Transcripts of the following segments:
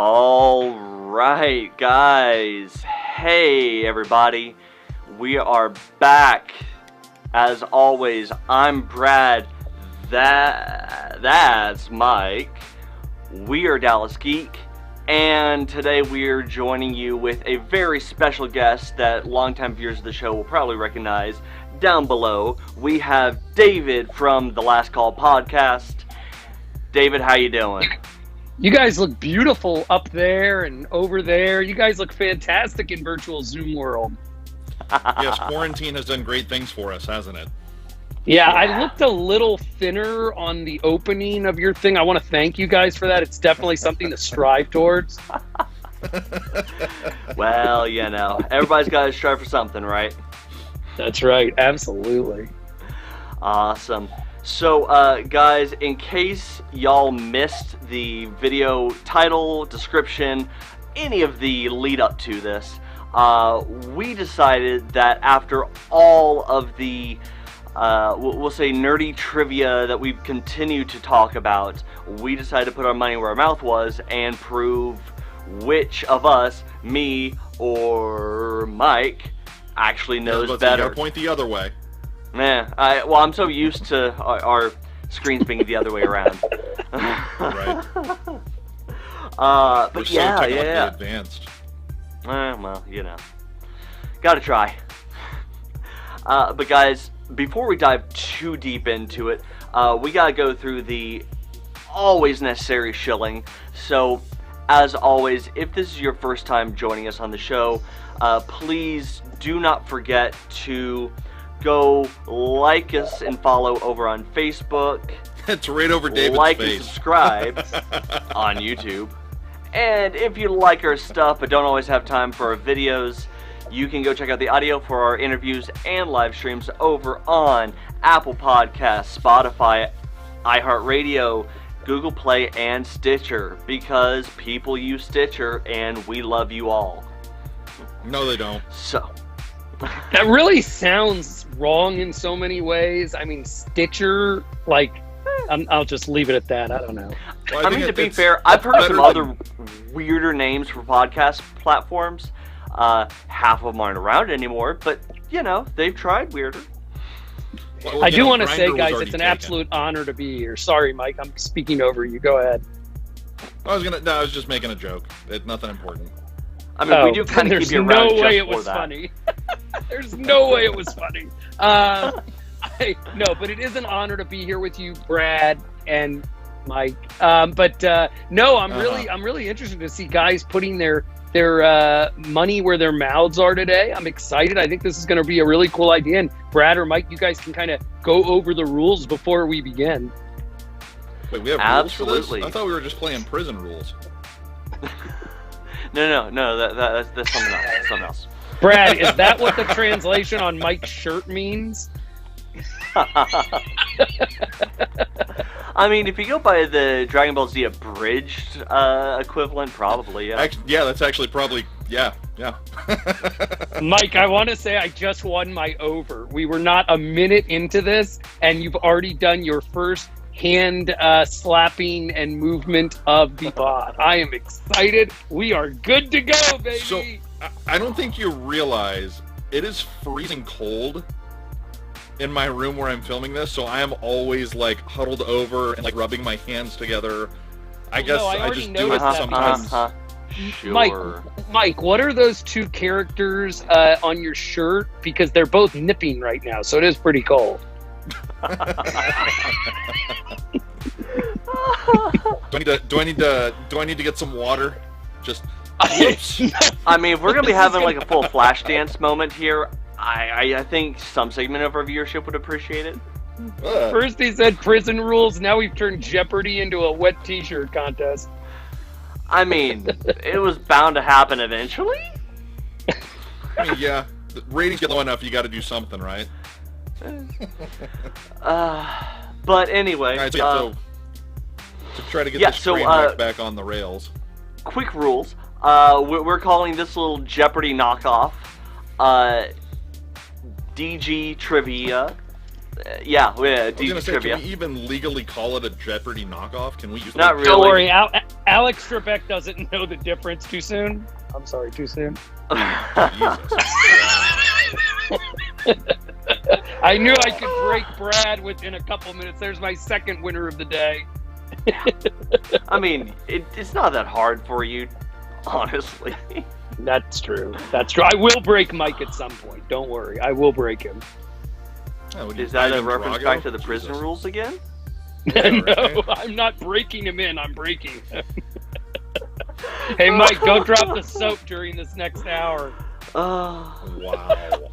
All right, guys. Hey, everybody. We are back. As always, I'm Brad. That's Mike. We are Dallas Geek. And today we are joining you with a very special guest that longtime viewers of the show will probably recognize. Down below, we have David from the Last Call podcast. David, how you doing? You guys look beautiful up there and over there. You guys look fantastic in virtual Zoom world. Yes, quarantine has done great things for us, hasn't it? Yeah, I looked a little thinner on the opening of your thing. I want to thank you guys for that. It's definitely something to strive towards. Well, you know, everybody's got to strive for something, right? That's right. Absolutely. Awesome. So, guys, in case y'all missed the video title, description, any of the lead up to this, we decided that after all of the we'll say nerdy trivia that we've continued to talk about, we decided to put our money where our mouth was and prove which of us, me or Mike, actually knows better. You gotta point the other way. Yeah, I'm so used to our screens being the other way around. Right. But We're yeah. Advanced. Well, you know, gotta try. But guys, before we dive too deep into it, we gotta go through the always necessary shilling. So, as always, if this is your first time joining us on the show, please do not forget to go like us and follow over on Facebook. It's right over David's like face. And subscribe on YouTube. And if you like our stuff but don't always have time for our videos, you can go check out the audio for our interviews and live streams over on Apple Podcasts, Spotify, iHeartRadio, Google Play, and Stitcher, because people use Stitcher and we love you all. No, they don't. So That really sounds wrong in so many ways. I mean, Stitcher, like, I'll just leave it at that. I don't know. Well, I mean, to be fair, I've heard some other weirder names for podcast platforms. Half of them aren't around anymore, but, you know, they've tried weirder. Well, I do want to say, Grindr was guys, already it's an taken. absolute honor to be here. Sorry, Mike, I'm speaking over you. Go ahead. I was just making a joke. It's nothing important. I mean, we do kind of keep you around There's no way just it for was that. funny. There's no way it was funny. No, but it is an honor to be here with you, Brad and Mike. No, I'm really interested to see guys putting their money where their mouths are today. I'm excited. I think this is going to be a really cool idea. And Brad or Mike, you guys can kind of go over the rules before we begin. Wait, we have Absolutely. rules for this? I thought we were just playing prison rules. No, that's something else. That's something else. Brad, is that what the translation on Mike's shirt means? I mean, if you go by the Dragon Ball Z abridged equivalent, probably, yeah. Yeah, that's actually probably, yeah. Mike, I want to say I just won my over. We were not a minute into this, and you've already done your first hand slapping and movement of the pod. I am excited. We are good to go, baby. So, I don't think you realize it is freezing cold in my room where I'm filming this, so I am always like huddled over and like rubbing my hands together. I guess I just do it sometimes. Sure. Mike, what are those two characters on your shirt? Because they're both nipping right now, so it is pretty cold. Do I need to get some water? Just whoops. I mean, if we're gonna be having like a full flash dance moment here, I think some segment of our viewership would appreciate it. First he said prison rules, now we've turned Jeopardy into a wet t-shirt contest. I mean, it was bound to happen eventually. I mean, yeah, the ratings get low enough, you got to do something, right? But anyway, All right, so to try to get this train wreck back on the rails. Quick rules. We're calling this little Jeopardy knockoff DG Trivia. Yeah, I was Geek gonna say, trivia. can we even legally call it a Jeopardy knockoff? Can we use Not that? really. Don't worry, Alex Trebek doesn't know the difference. Too soon? I'm sorry, too soon? Jesus. I knew I could break Brad within a couple minutes. There's my second winner of the day. I mean, it's not that hard for you, honestly. That's true. That's true. I will break Mike at some point. Don't worry. I will break him. Oh, Is that a Ivan reference Drago? back to the prison Jesus. rules again? Yeah, No, right. I'm not breaking him in. I'm breaking him. Hey, Mike, don't drop the soap during this next hour. Wow.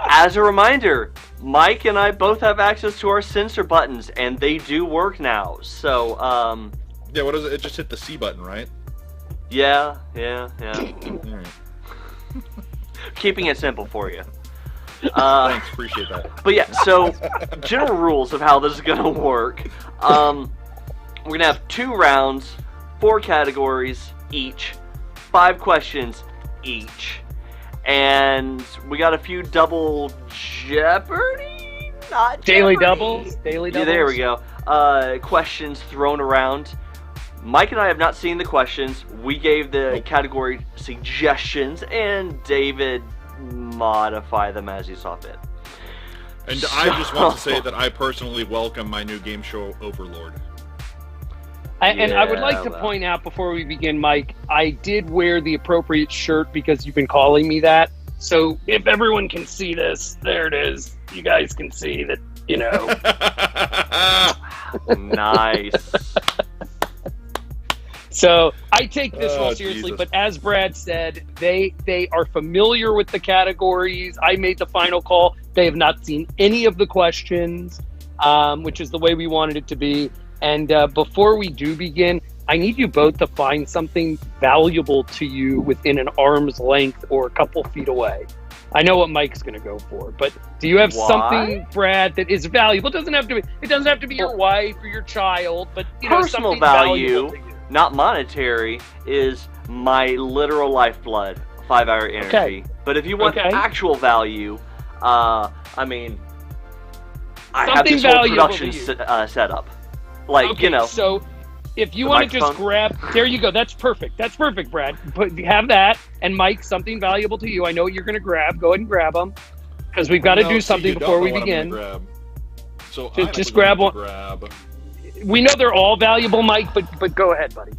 As a reminder, Mike and I both have access to our censor buttons, and they do work now. So, Yeah, what is it? It just hit the C button, right? yeah. Alright. Keeping it simple for you. Thanks, appreciate that. But yeah, so general rules of how this is gonna work. We're gonna have 2 rounds, 4 categories each, 5 questions each, and we got a few double Jeopardy, not Daily Jeopardy. doubles? Daily Yeah, doubles? there we go. Questions thrown around. Mike and I have not seen the questions. We gave the category suggestions, and David modify them as he saw fit. And I just want to say that I personally welcome my new game show Overlord. And I would Yeah, like to well. point out before we begin, Mike, I did wear the appropriate shirt because you've been calling me that. So if everyone can see this, there it is. You guys can see that, you know. Nice. So I take this Oh, role seriously, Jesus. but as Brad said, they are familiar with the categories. I made the final call. They have not seen any of the questions, which is the way we wanted it to be. And before we do begin, I need you both to find something valuable to you within an arm's length or a couple feet away. I know what Mike's going to go for, but do you have Why? something, Brad, that is valuable? It doesn't have to be your wife or your child, but you know, Personal something value, valuable to you. not monetary, is my literal lifeblood, 5-hour energy. Okay. But if you want Okay. actual value, I mean, I have Something this whole valuable production to you. setup. Like, Okay, you know, so if you the want to just microphone. grab, there you go. That's perfect. That's perfect, Brad. Have that, and Mike, something valuable to you. I know what you're going to grab. Go ahead and grab them, because we've got to No, do see, something you don't before know we what I'm gonna begin. grab. So Just I'm grab going one. to grab. We know they're all valuable, Mike, but go ahead, buddy.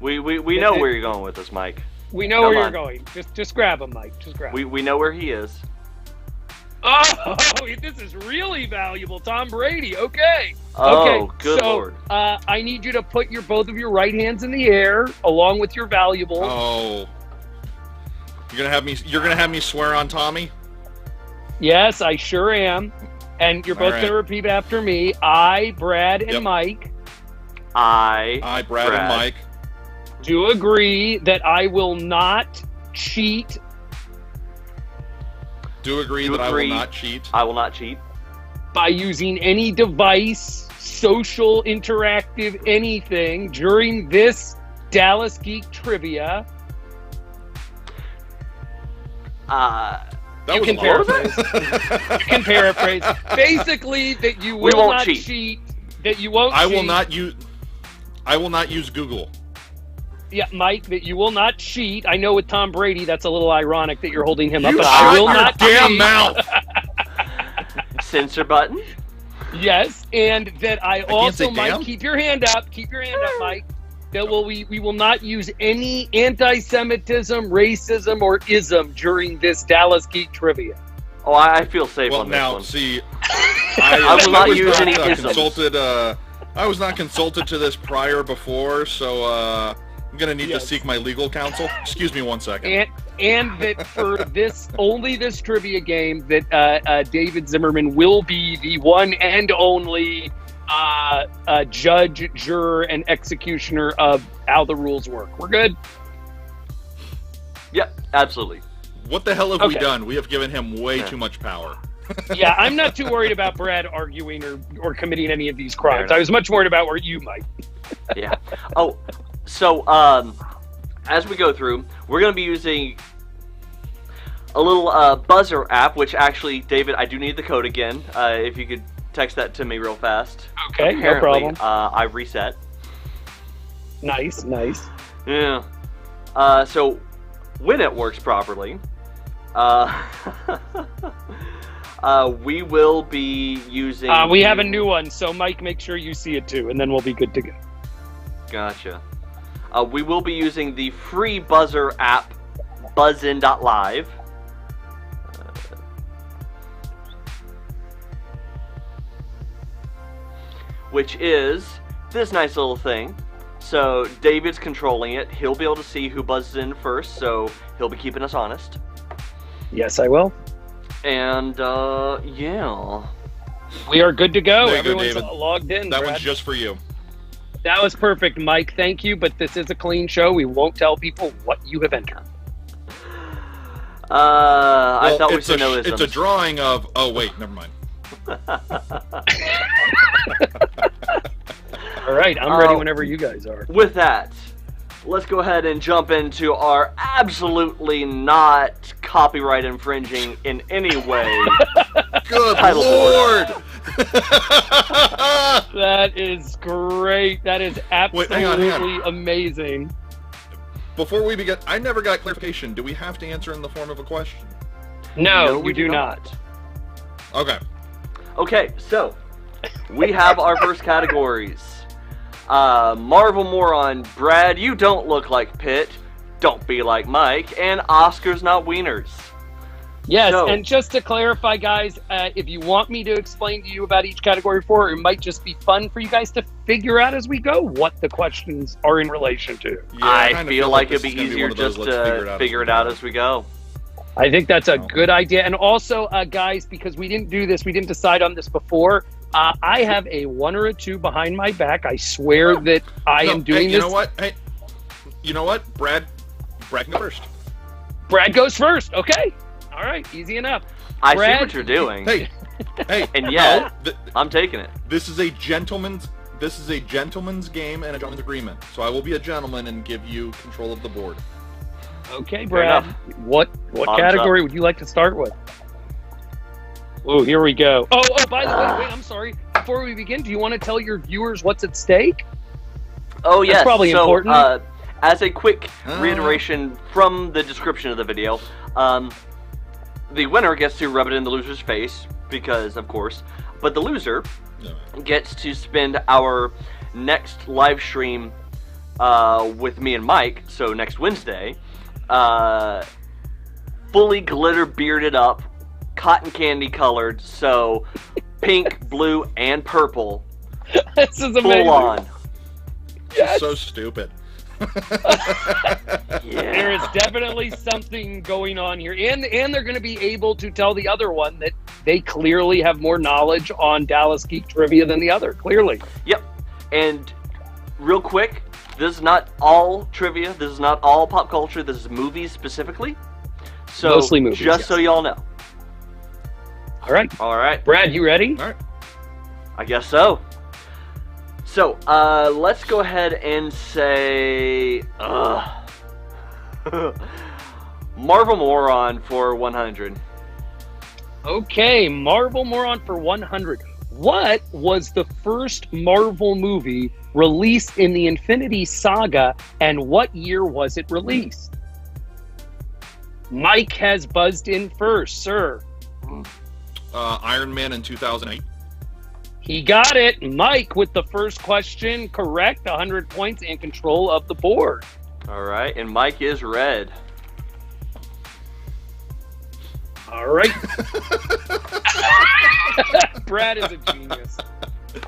we know where you're going with this, Mike. We know Come where on. you're going. Just grab them, Mike. Just grab 'em. We know where he is. Oh, this is really valuable. Tom Brady. Okay. Oh, Okay, good so, lord. I need you to put both of your right hands in the air, along with your valuables. Oh. You're gonna have me swear on Tommy? Yes, I sure am. And you're both All right. going to repeat after me. I, Brad, and Yep. Mike I, Brad, and Mike. do agree that I will not cheat. Do agree Do that agree. I will not cheat. I will not cheat. By using any device, social, interactive, anything during this Dallas Geek trivia. That You was can a lot. paraphrase. You can paraphrase. Basically, that you will won't not cheat. cheat. That you won't. I will cheat. not use. I will not use Google. Yeah, Mike, that you will not cheat. I know with Tom Brady, that's a little ironic that you're holding him up, You but shut I will your not damn cheat. mouth. Censor button. Yes, and that I can't also, say Mike, damn? keep your hand up. Keep your hand up, Mike. That we will not use any anti-Semitism, racism, or ism during this Dallas Geek trivia. Oh, I feel safe Well, on this now one. see, I will not was use not, any isms. consulted. I was not consulted to this prior before, so I'm gonna need Yes. to seek my legal counsel. Excuse me one second. And that for this trivia game, that David Zimmerman will be the one and only judge, juror, and executioner of how the rules work. We're good? Yep, absolutely. What the hell have we Okay. done? We have given him way too much power. Yeah, I'm not too worried about Brad arguing or committing any of these Fair crimes. enough. I was much worried about where you might. Yeah. Oh, so as we go through, we're going to be using a little buzzer app, which actually, David, I do need the code again. If you could text that to me real fast. Okay, Apparently, no problem. I've reset. Nice. Yeah. So when it works properly, we will be using. We have a new one, so Mike, make sure you see it too, and then we'll be good to go. Gotcha. We will be using the free buzzer app, buzzin.live. Which is this nice little thing. So David's controlling it. He'll be able to see who buzzes in first, so he'll be keeping us honest. Yes, I will. And, yeah. We are good to go. There you go, Everyone's David. logged in. That Brad. one's just for you. That was perfect, Mike. Thank you, but this is a clean show. We won't tell people what you have entered. I thought we said no It's a drawing of... Oh, wait, never mind. All right, I'm ready whenever you guys are. With that, let's go ahead and jump into our absolutely not copyright infringing in any way. Good Title Lord! That is great. That is absolutely hang on. amazing. Before we begin, I never got clarification. Do we have to answer in the form of a question? No, you do not. Okay. Okay, so we have our first categories. Marvel Moron, Brad, you don't look like Pitt. Don't be like Mike. And Oscars Not Wieners. Yes, So- and just to clarify, guys, if you want me to explain to you about each category 4, it might just be fun for you guys to figure out as we go what the questions are in relation to. Yeah, I feel like it'd be easier just to figure it out as we go. I think that's a good idea. And also, guys, because we didn't do this, we didn't decide on this before, I have a 1 or a 2 behind my back. I swear that I am doing this. You know what? Hey, you know what? Brad can go first. Brad goes first. Okay. All right. Easy enough. I Brad, see what you're doing. Hey, And yet, I'm taking it. this is a gentleman's game and a gentleman's agreement. So I will be a gentleman and give you control of the board. Okay, Fair Brad. enough. What Bottoms category up. would you like to start with? Oh, here we go. Oh, by the way, wait, I'm sorry. Before we begin, do you want to tell your viewers what's at stake? Oh, yes. probably so, important. As a quick reiteration from the description of the video, the winner gets to rub it in the loser's face, because, of course, but the loser gets to spend our next live stream with me and Mike, so next Wednesday, fully glitter bearded up, cotton candy colored, so pink, blue, and purple, This is amazing. full on. Yes. So stupid. Yeah. There is definitely something going on here. And they're going to be able to tell the other one that they clearly have more knowledge on Dallas Geek trivia than the other, clearly. Yep. And real quick, this is not all trivia. This is not all pop culture. This is movies specifically. So Mostly movies, just yes. so y'all know. All right. All right. Brad, you ready? All right. I guess so. So, let's go ahead and say, Marvel Moron for 100. Okay, Marvel Moron for 100. What was the first Marvel movie released in the Infinity Saga, and what year was it released? Mike has buzzed in first, sir. Iron Man in 2008. He got it. Mike with the first question correct, 100 points and control of the board. All right, and Mike is red. All right. Brad is a genius.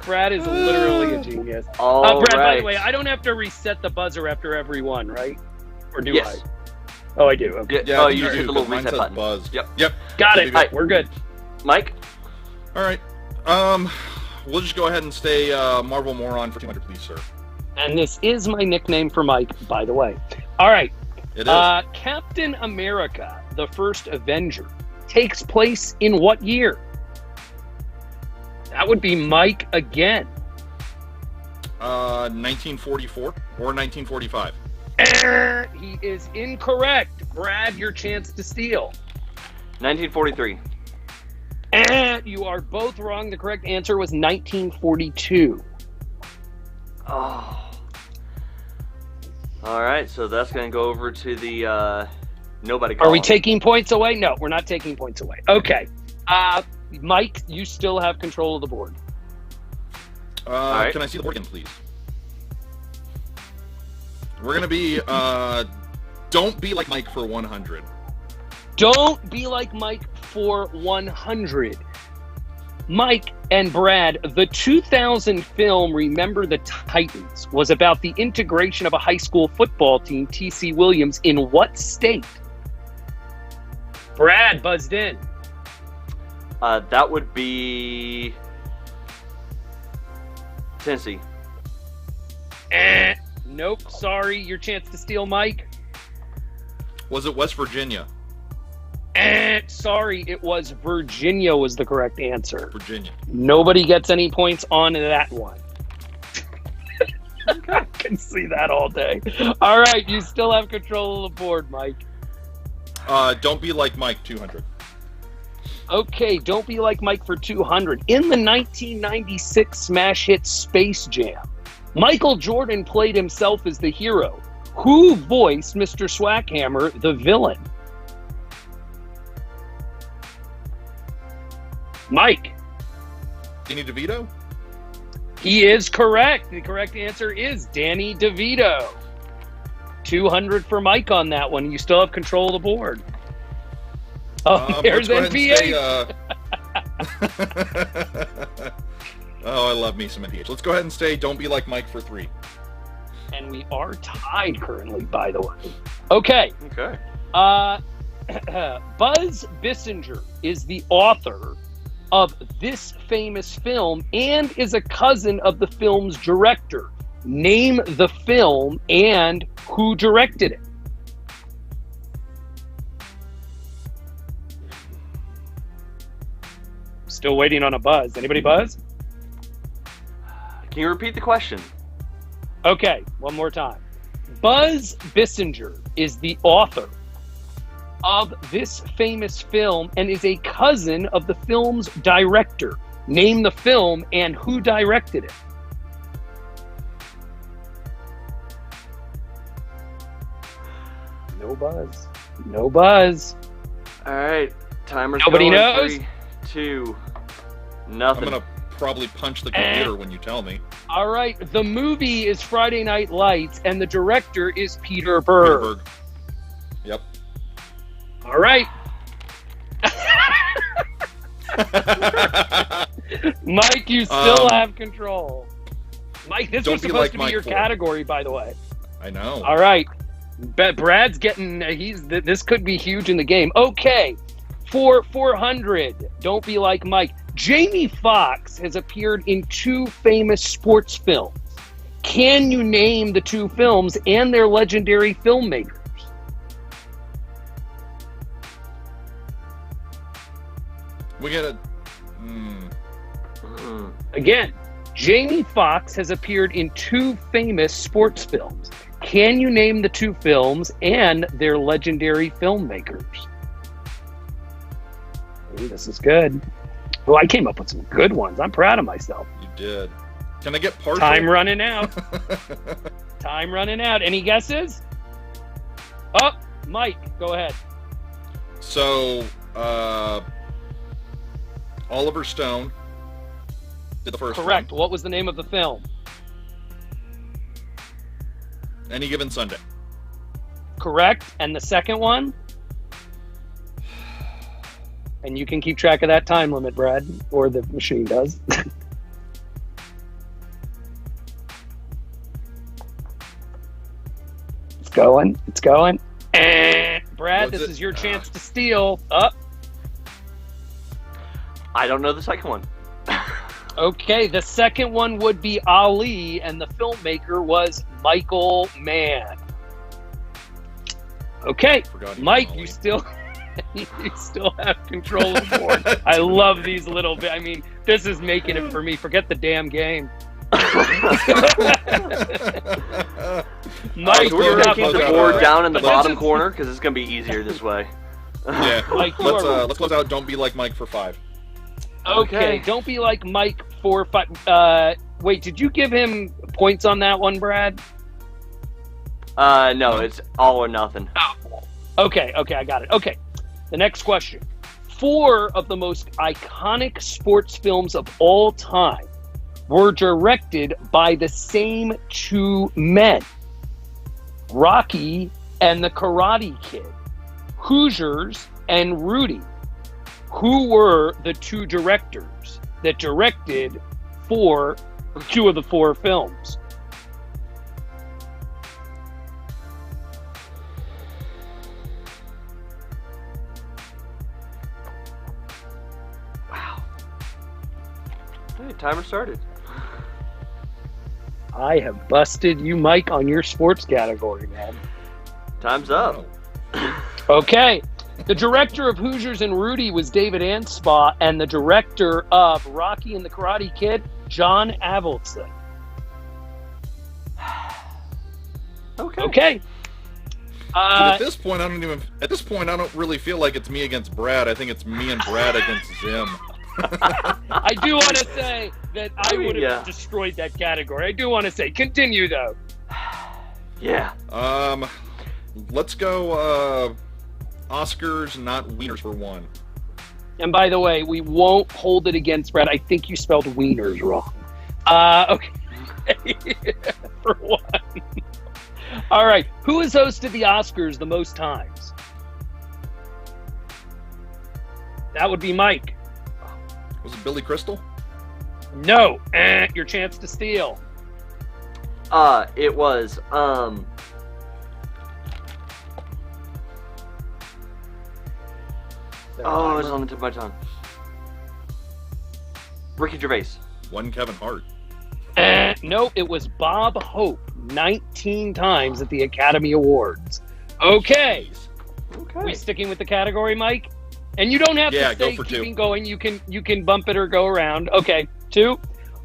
Brad is literally a genius. All Brad, right. by the way, I don't have to reset the buzzer after every one, right? Or do Yes. I? Oh, I do. Okay. Yeah, oh, you do, hit the 'cause little mine reset says button. Buzz. Yep. Got it. There you go. We're good. Mike? All right. We'll just go ahead and stay Marvel Moron for 200, please, sir. And this is my nickname for Mike, by the way. All right. It is. Captain America, the first Avenger, takes place in what year? That would be Mike again. 1944 or 1945. He is incorrect. Brad, your chance to steal. 1943. And you are both wrong. The correct answer was 1942. Oh. All right, so that's going to go over to the nobody column. Are we taking points away? No, we're not taking points away. Okay. Mike, you still have control of the board. Can I see the board again, please? We're going to be, don't be like Mike for 100. Don't be like Mike for 100. Mike and Brad, the 2000 film Remember the Titans was about the integration of a high school football team, T.C. Williams, in what state? Brad buzzed in. That would be Tennessee. Nope, sorry. Your chance to steal, Mike. Was it West Virginia? Sorry, it was Virginia was the correct answer. Virginia. Nobody gets any points on that one. I can see that all day. All right, you still have control of the board, Mike. Don't be like Mike, 200. Okay, don't be like Mike for 200. In the 1996 smash hit Space Jam, Michael Jordan played himself as the hero. Who voiced Mr. Swackhammer, the villain? Mike. Danny DeVito? He is correct. The correct answer is Danny DeVito. 200 for Mike on that one. You still have control of the board. Oh, there's NPH. Oh, I love me some NPH. Let's go ahead and stay Don't Be Like Mike for 3. And we are tied currently, by the way. Okay. Buzz Bissinger is the author of this famous film and is a cousin of the film's director. Name the film and who directed it. Still waiting on a buzz. Anybody buzz? Can you repeat the question? Okay, one more time. Buzz Bissinger is the author of this famous film and is a cousin of the film's director. Name the film and who directed it. No buzz. No buzz. All right, timer's Nobody going. knows? 3, 2, nothing. I'm going to probably punch the computer when you tell me. All right, the movie is Friday Night Lights and the director is Peter Berg. Yep. All right. Mike, you still have control. Mike, this was supposed to be your category, by the way. I know. All right. Brad's getting, this could be huge in the game. Okay. For 400, don't be like Mike. Jamie Foxx has appeared in 2 famous sports films. Can you name the 2 films and their legendary filmmakers? We gotta. Again, Jamie Foxx has appeared in 2 famous sports films. Can you name the 2 films and their legendary filmmakers? Ooh, this is good. Oh, I came up with some good ones. I'm proud of myself. You did. Can I get partial? Time running out. Time running out. Any guesses? Oh, Mike, go ahead. So, Oliver Stone did the first one. Correct. What was the name of the film? Any Given Sunday. Correct. And the second one? And you can keep track of that time limit, Brad, or the machine does. It's going. It's going. Brad, this is your chance to steal. Up. I don't know the second one. Okay, the second one would be Ali, and the filmmaker was Michael Mann. Okay, Mike, you still have control of the board. I love these little bit. I mean, this is making it for me. Forget the damn game. Mike, we're going to keep the board down in the bottom corner because it's going to be easier this way. Yeah, Mike, let's close out Don't Be Like Mike for 5. Okay, don't be like Mike 4 5. Wait, did you give him points on that one, Brad? No, it's all or nothing. Oh. Okay, I got it. Okay, the next question. 4 of the most iconic sports films of all time were directed by the same 2 men. Rocky and the Karate Kid. Hoosiers and Rudy. Who were the 2 directors that directed 2 of the 4 films? Wow. Hey, timer started. I have busted you, Mike, on your sports category, man. Time's up. Okay. The director of Hoosiers and Rudy was David Anspaugh, and the director of Rocky and the Karate Kid, John Avildsen. Okay. At this point, I don't really feel like it's me against Brad. I think it's me and Brad against Zim. I do want to say that I would have destroyed that category. I do want to say, continue though. Yeah. Let's go. Oscars, not wieners for 1. And by the way, we won't hold it against Brad. I think you spelled wieners wrong. Okay. For 1. All right. Who has hosted the Oscars the most times? That would be Mike. Was it Billy Crystal? No. Your chance to steal. It was, oh, it's on the tip of my tongue. Ricky Gervais. One Kevin Hart. Nope, it was Bob Hope, 19 times at the Academy Awards. Okay. We sticking with the category, Mike? And you don't have to stay keeping going. You can bump it or go around. Okay, 2.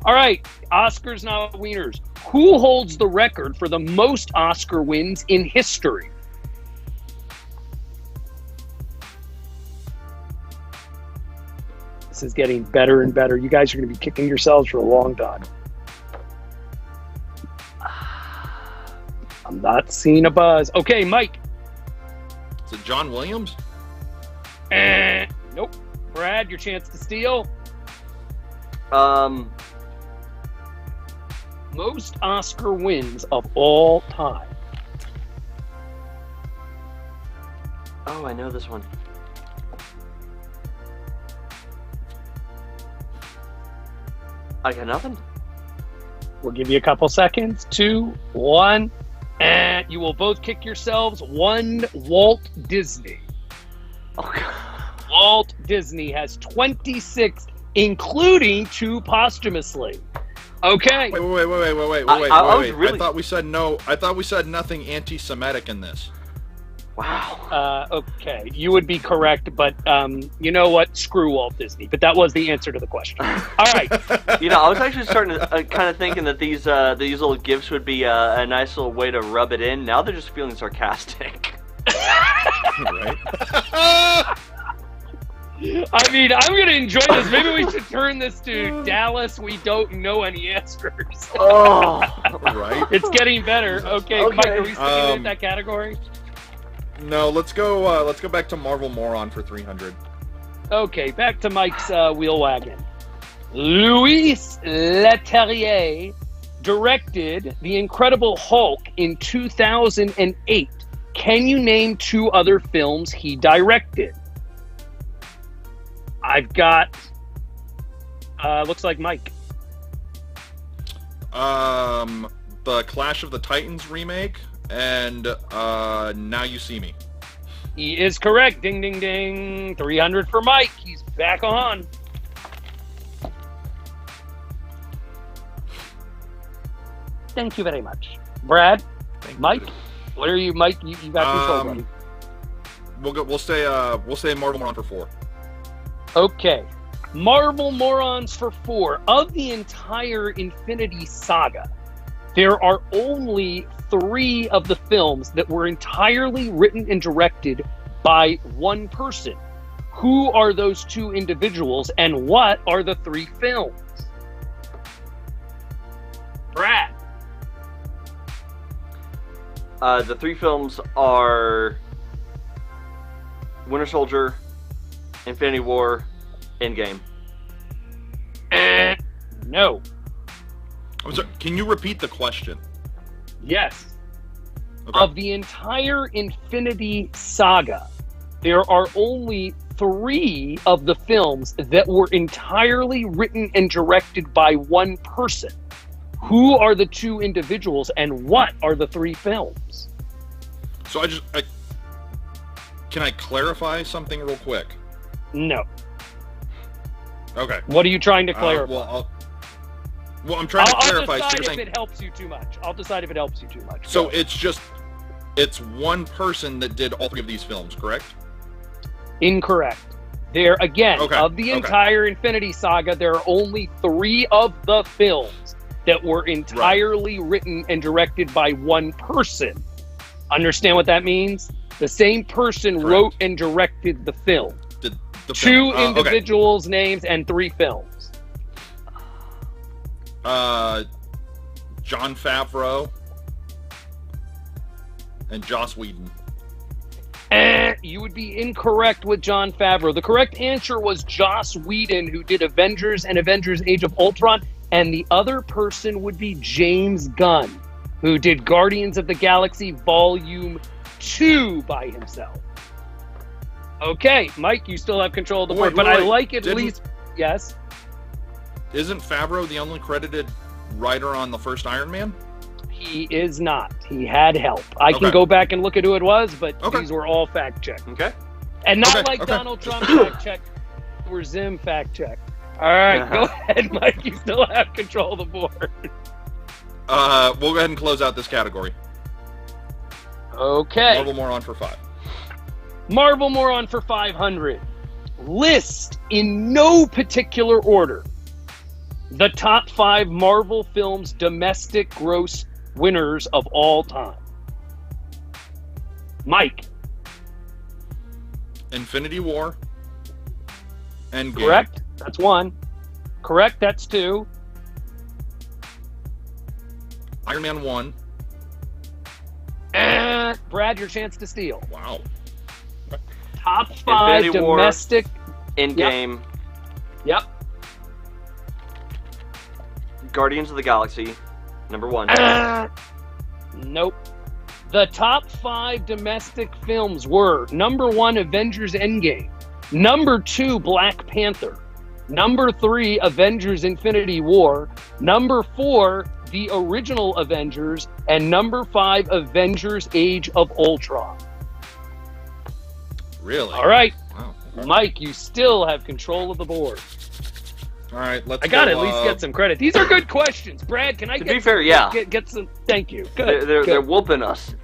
All right, Oscars, not wieners. Who holds the record for the most Oscar wins in history? This is getting better and better. You guys are going to be kicking yourselves for a long time. I'm not seeing a buzz. Okay, Mike. Is it John Williams? Nope. Brad, your chance to steal. Most Oscar wins of all time. Oh, I know this one. I got nothing. We'll give you a couple seconds. 2, 1, and you will both kick yourselves. 1, Walt Disney. Oh, God. Walt Disney has 26, including 2 posthumously. Okay. Wait. I thought we said no. I thought we said nothing anti-Semitic in this. Wow. Okay, you would be correct, but you know what? Screw Walt Disney. But that was the answer to the question. All right. I was actually starting to kind of thinking that these little gifts would be a nice little way to rub it in. Now they're just feeling sarcastic. Right. I mean, I'm going to enjoy this. Maybe we should turn this to Dallas. We don't know any answers. Oh, right. It's getting better. Okay. Mike, are we sticking with that category? No, let's go back to Marvel Moron for 300. Okay, back to Mike's wheel wagon. Louis Leterrier directed The Incredible Hulk in 2008. Can you name 2 other films he directed? I've got, looks like Mike. The Clash of the Titans remake and Now You See Me. He is correct. Ding, ding, ding. 300 for Mike. He's back on. Thank you very much. Brad, Mike, what are you, Mike? You got control, buddy. We'll stay Marvel Moron for 4. Okay. Marvel Morons for 4. Of the entire Infinity Saga, there are only 3 of the films that were entirely written and directed by one person. Who are those two individuals, and what are the three films? Brad. The three films are Winter Soldier, Infinity War, Endgame. No. I'm sorry, can you repeat the question? Yes. Okay. Of the entire Infinity Saga, there are only 3 of the films that were entirely written and directed by one person. Who are the 2 individuals, and what are the 3 films? So can I clarify something real quick? No. Okay. What are you trying to clarify? Well, I'm trying to clarify. I'll decide if it helps you too much. So it's one person that did all 3 of these films, correct? Incorrect. There again, Okay, of the okay. entire Infinity Saga, there are only 3 of the films that were entirely written and directed by one person. Understand what that means? The same person Correct. wrote and directed the film. The 2 film. individuals' names and 3 films. Jon Favreau and Joss Whedon. You would be incorrect with Jon Favreau. The correct answer was Joss Whedon, who did Avengers and Avengers Age of Ultron, and the other person would be James Gunn, who did Guardians of the Galaxy Volume 2 by himself. Okay, Mike, you still have control of the board, but I like at least... Yes? Isn't Favreau the only credited writer on the first Iron Man? He is not. He had help. I can Okay. go back and look at who it was, but Okay. these were all fact-checked. Okay. And not Okay, like okay. Donald Trump fact-checked or Zim fact-checked. All right, go ahead, Mike. You still have control of the board. We'll go ahead and close out this category. Okay. Marvel Moron for 5. Marvel Moron for 500. List in no particular order the top 5 Marvel films' domestic gross winners of all time. Mike. Infinity War. Endgame. Correct. That's 1. Correct. That's 2. Iron Man 1. Brad, your chance to steal. Wow. Top 5 Infinity War. domestic. Endgame. Yep. Guardians of the Galaxy. Number 1. Nope. The top 5 domestic films were number 1, Avengers Endgame. Number 2, Black Panther. Number 3, Avengers Infinity War. Number 4, the original Avengers. And number 5, Avengers Age of Ultron. Really? All right, Wow. Okay. Mike, you still have control of the board. All right, let's I gotta go, at least get some credit. These are good questions. Brad, can I To get be fair, yeah. get some? Thank you. Good. They're whooping us.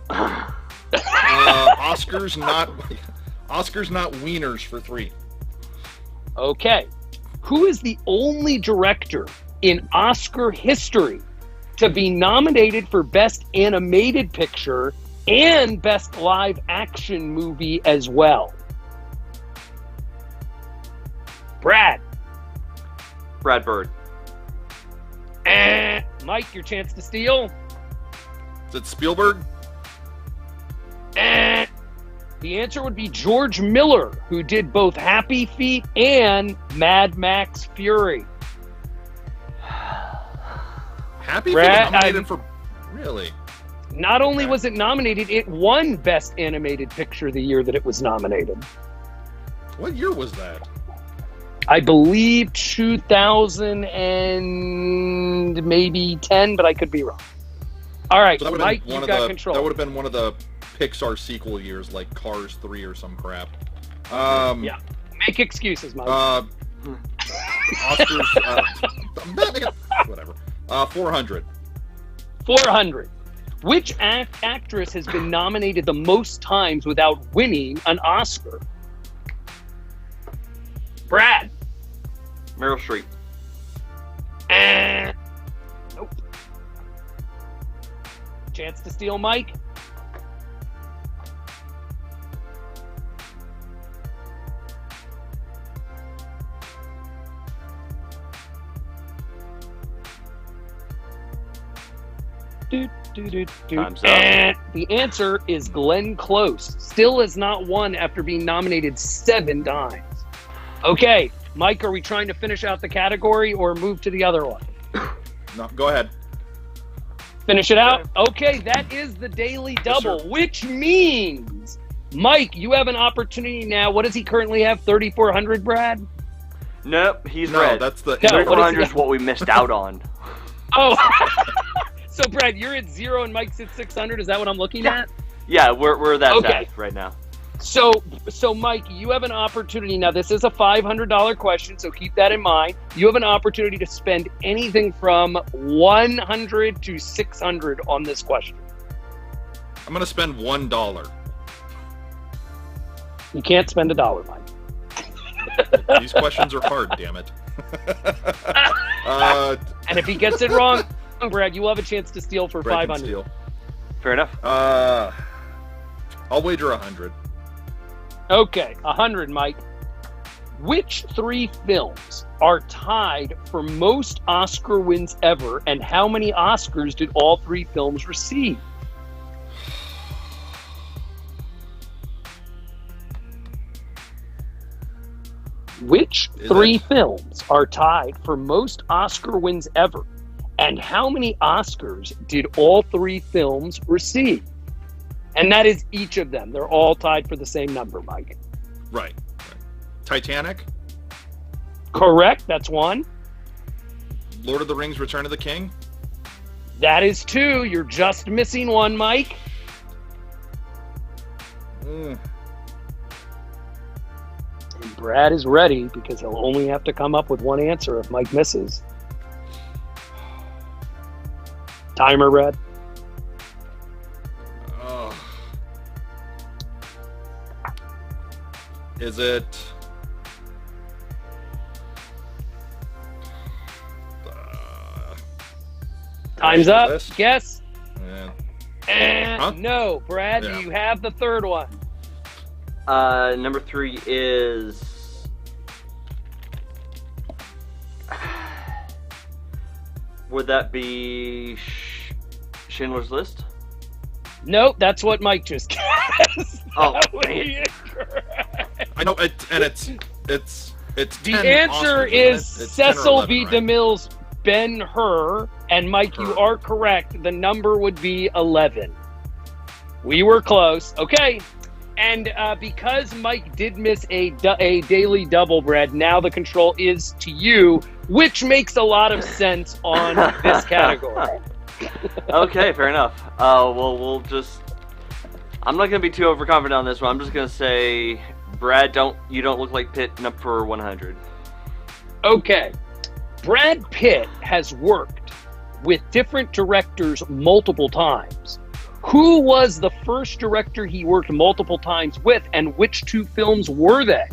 Oscars not wieners for 3. Okay. Who is the only director in Oscar history to be nominated for Best Animated Picture and Best Live Action Movie as well? Brad. Brad Bird. Mike, your chance to steal. Is it Spielberg? The answer would be George Miller, who did both Happy Feet and Mad Max Fury. Happy Feet Brad, nominated for... Really? Not only Okay. was it nominated, it won Best Animated Picture the year that it was nominated. What year was that? I believe 2000 and maybe 10, but I could be wrong. All right, So that would have Mike, been one you of got the. control. That would have been one of the Pixar sequel years, like Cars 3 or some crap. Yeah. Make excuses, Mike. Oscars. Whatever. 400. 400. Which actress has been nominated the most times without winning an Oscar? Brad. Meryl Streep. Nope. Chance to steal, Mike. Time's up. And the answer is Glenn Close. Still has not won after being nominated 7 times. Okay, Mike, are we trying to finish out the category or move to the other one? No, go ahead. Finish it out? Okay, that is the Daily Double, sir. which means, Mike, you have an opportunity now. What does he currently have? 3,400, Brad? Nope, he's No, red. that's the... No, 3,400 is what we missed out on. Oh, so Brad, you're at 0 and Mike's at 600. Is that what I'm looking at? Yeah, we're that Okay. bad right now. So Mike, you have an opportunity. Now, this is a $500 question, so keep that in mind. You have an opportunity to spend anything from 100 to 600 on this question. I'm going to spend $1. You can't spend $1, Mike. These questions are hard, damn it. And if he gets it wrong, Brad, you will have a chance to steal for Brad can 500. steal. Fair enough. I'll wager 100. Okay, 100, Mike. Which 3 films are tied for most Oscar wins ever, and how many Oscars did all 3 films receive? Which 3 films are tied for most Oscar wins ever, and how many Oscars did all 3 films receive? And that is each of them. They're all tied for the same number, Mike. Right. Titanic, Correct. That's 1. Lord of the Rings, Return of the King. That is 2. You're just missing 1, Mike. Mm. And Brad is ready because he'll only have to come up with 1 answer if Mike misses. Timer, Brad. Oh. Is it... Time's up. this? Guess. Yeah. Huh? No, Brad. Yeah. You have the 3rd one. Number 3 is... Would that be Schindler's List? Nope, that's what Mike just guessed. Oh, That would man. be incorrect. I know, it's The 10 answer Oscars, is isn't it? It's 10 or Cecil 11, B. right? DeMille's Ben-Hur. And Mike, you Hur. are correct. The number would be 11. We were close. Okay. And because Mike did miss a Daily Double, Brad, now the control is to you, which makes a lot of sense on this category. Okay, fair enough. Well, we'll just... I'm not going to be too overconfident on this one. I'm just going to say, Brad, you don't look like Pitt up for 100. Okay. Brad Pitt has worked with different directors multiple times. Who was the first director he worked multiple times with, and which 2 films were they?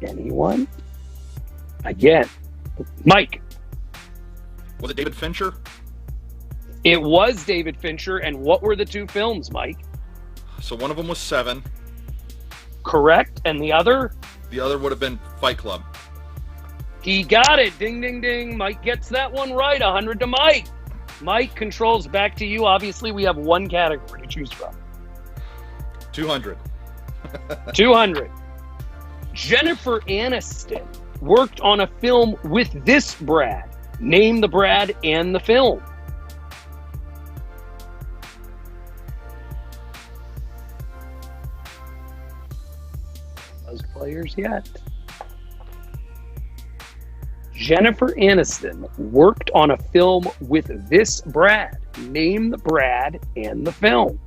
Anyone? Again. Mike. Was it David Fincher? It was David Fincher, and what were the 2 films, Mike? So one of them was 7. Correct, and the other? The other would have been Fight Club. He got it. Ding, ding, ding. Mike gets that one right. 100 to Mike. Mike, controls back to you. Obviously, we have 1 category to choose from. 200. 200. Jennifer Aniston worked on a film with this Brad. Name the Brad and the film. Those players yet? Jennifer Aniston worked on a film with this Brad. Name the Brad and the film.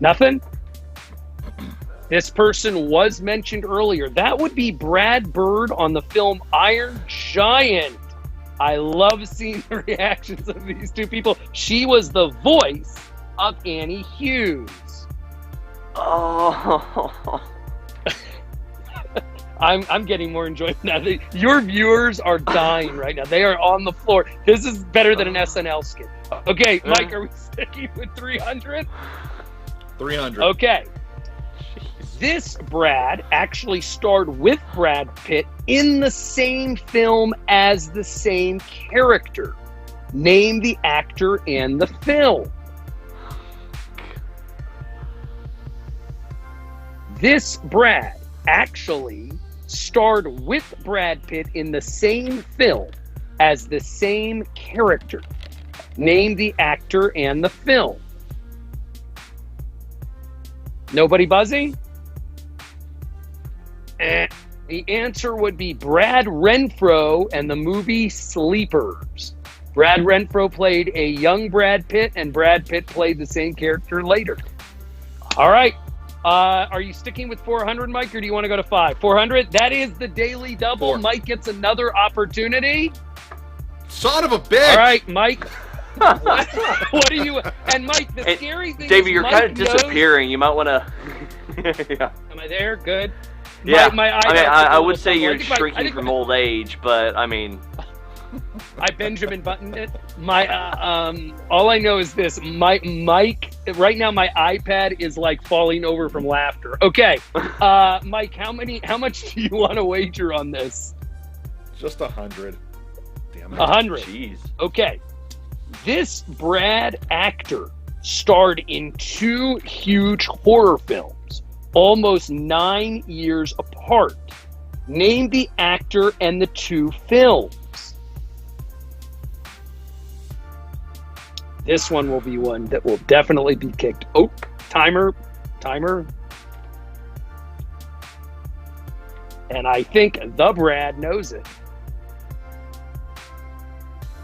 Nothing? This person was mentioned earlier. That would be Brad Bird on the film Iron Giant. I love seeing the reactions of these 2 people. She was the voice of Annie Hughes. Oh. I'm getting more enjoyment now. Your viewers are dying right now. They are on the floor. This is better than an SNL skit. Okay, Mike, are we sticking with 300? 300. Okay. This Brad actually starred with Brad Pitt in the same film as the same character. Name the actor and the film. This Brad actually starred with Brad Pitt in the same film as the same character. Name the actor and the film. Nobody buzzing? The answer would be Brad Renfro and the movie Sleepers. Brad Renfro played a young Brad Pitt, and Brad Pitt played the same character later. All right. Are you sticking with 400, Mike, or do you want to go to 5? 400? That is the daily double. 4. Mike gets another opportunity. Son of a bitch! All right, Mike. What are you... And Mike, the scary thing David, is you're Mike kind of knows- disappearing. You might want to... Yeah. Am I there? Good. Yeah, My I would say you're I think shrinking from old age, but I mean... I Benjamin buttoned it. My all I know is this. My Mike right now, my iPad is like falling over from laughter. Okay, Mike, how much do you want to wager on this? Just 100. Damn it. 100. Jeez. Okay, this Brad actor starred in 2 huge horror films, almost 9 years apart. Name the actor and the 2 films. This one will be one that will definitely be kicked. Oh, timer. And I think the Brad knows it.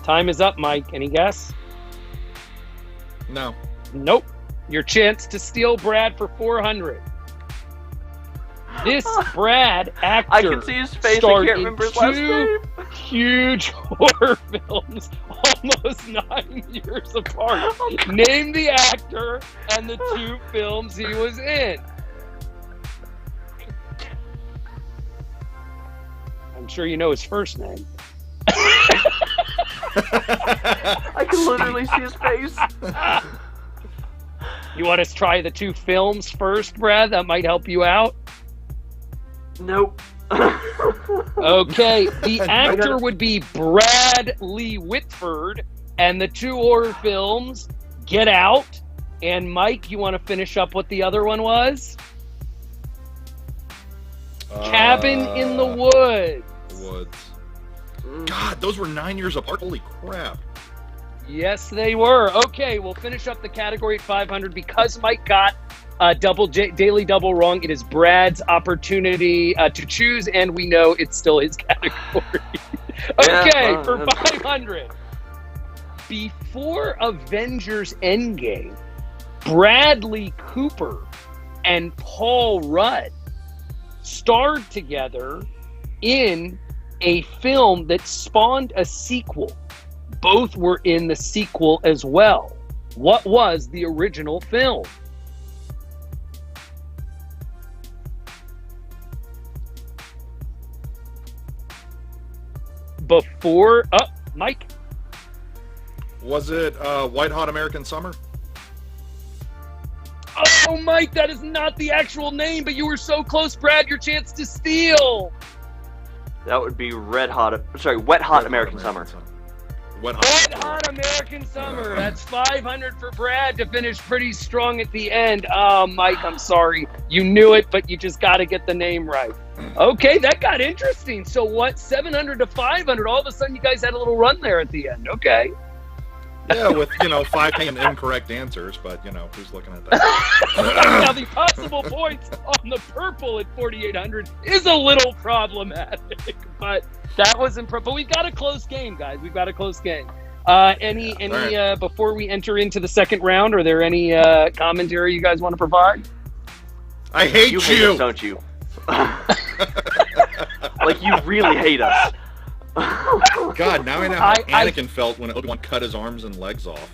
Time is up, Mike. Any guess? No. Nope. Your chance to steal Brad for 400. This Brad actor I can see his face. I starred can't in remember his last 2 name. huge horror films, almost 9 years apart. Name the actor and the 2 films he was in. I'm sure you know his first name. I can literally see his face. You want us to try the 2 films first, Brad? That might help you out. Nope. Okay, the actor would be Bradley Whitford, and the 2 horror films, Get Out, and Mike, you want to finish up what the other one was? Cabin in the Woods. God, those were 9 years apart. Holy crap. Yes, they were. Okay, we'll finish up the category at 500 because Mike got daily double wrong. It is Brad's opportunity to choose, and we know it's still his category. Okay, for 500. Before Avengers Endgame, Bradley Cooper and Paul Rudd starred together in a film that spawned a sequel. Both were in the sequel as well. What was the original film? Before... Mike? Was it White Hot American Summer? Oh, Mike, that is not the actual name, but you were so close, Brad. Your chance to steal. That would be Wet Hot American Summer. Wet Hot American Summer. That's 500 for Brad to finish pretty strong at the end. Oh, Mike, I'm sorry. You knew it, but you just got to get the name right. Okay, that got interesting. So what, 700 to 500? All of a sudden, you guys had a little run there at the end. Okay. Yeah, with, 5 incorrect answers, but, who's looking at that? Now, the possible points on the purple at 4,800 is a little problematic, but that was impressive. But we've got a close game, guys. We've got a close game. Any right. Before we enter into the second round, are there any commentary you guys want to provide? I hate you! Hate us, don't you? Like, you really hate us. God, now I know how Anakin felt when Obi-Wan cut his arms and legs off.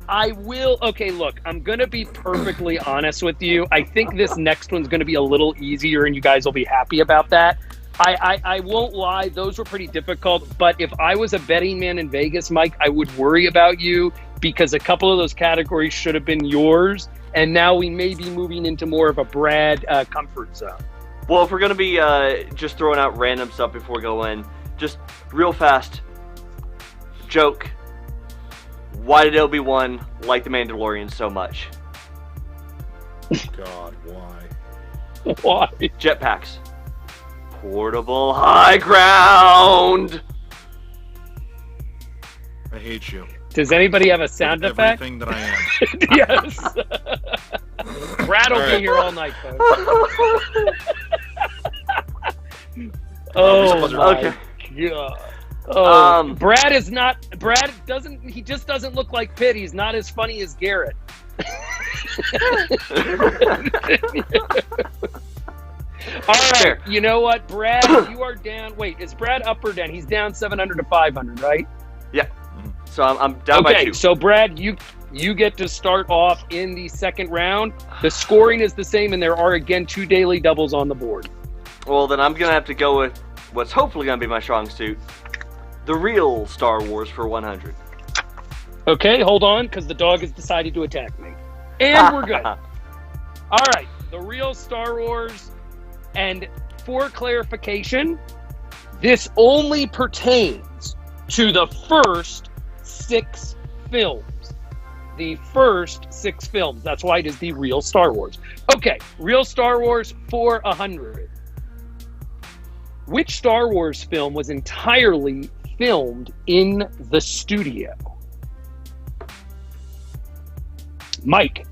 I will. Okay, look, I'm going to be perfectly honest with you. I think this next one's going to be a little easier, and you guys will be happy about that. I won't lie, those were pretty difficult, but if I was a betting man in Vegas, Mike, I would worry about you because a couple of those categories should have been yours, and now we may be moving into more of a Brad comfort zone. Well, if we're going to be just throwing out random stuff before we go in, just real fast, joke, why did Obi-Wan like the Mandalorian so much? God, why? Why? Jetpacks. Portable high ground! I hate you. Does anybody have a sound effect? Everything that I am. Yes. Brad will be here all night, folks. Oh, my okay. God. Oh, Brad he just doesn't look like Pitt. He's not as funny as Garrett. All right, you know what, Brad, you are down. Wait, is Brad up or down? He's down 700 to 500, right? Yeah. So I'm down by 2. Okay, so Brad, you get to start off in the second round. The scoring is the same, and there are, again, 2 daily doubles on the board. Well, then I'm going to have to go with what's hopefully going to be my strong suit. The real Star Wars for 100. Okay, hold on, because the dog has decided to attack me. And we're good. All right, the real Star Wars. And for clarification, this only pertains to the first 6 films. The first 6 films. That's why it is the real Star Wars. Okay, real Star Wars for 100. Which Star Wars film was entirely filmed in the studio? Mike.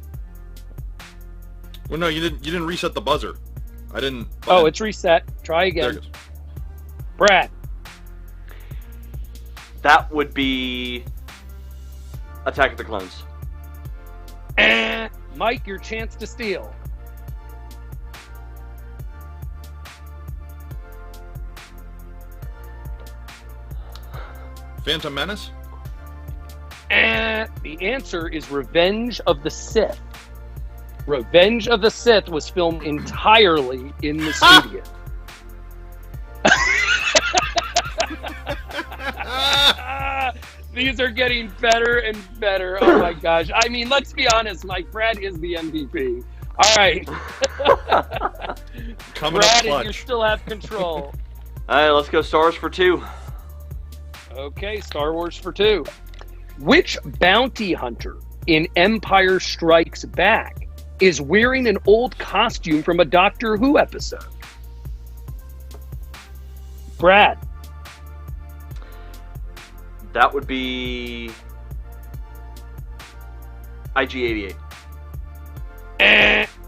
Well, no, you didn't reset the buzzer. I didn't. Oh, it's reset. Try again. There it goes. Brad. That would be Attack of the Clones. Mike, your chance to steal. Phantom Menace? The answer is Revenge of the Sith. Revenge of the Sith was filmed entirely in the studio. These are getting better and better. Oh my gosh. I mean, let's be honest, Mike. Brad is the MVP. All right. Coming Brad, up clutch. you still have control. All right, let's go Star Wars for 2. Okay, Star Wars for 2. Which bounty hunter in Empire Strikes Back is wearing an old costume from a Doctor Who episode? Brad. That would be IG-88.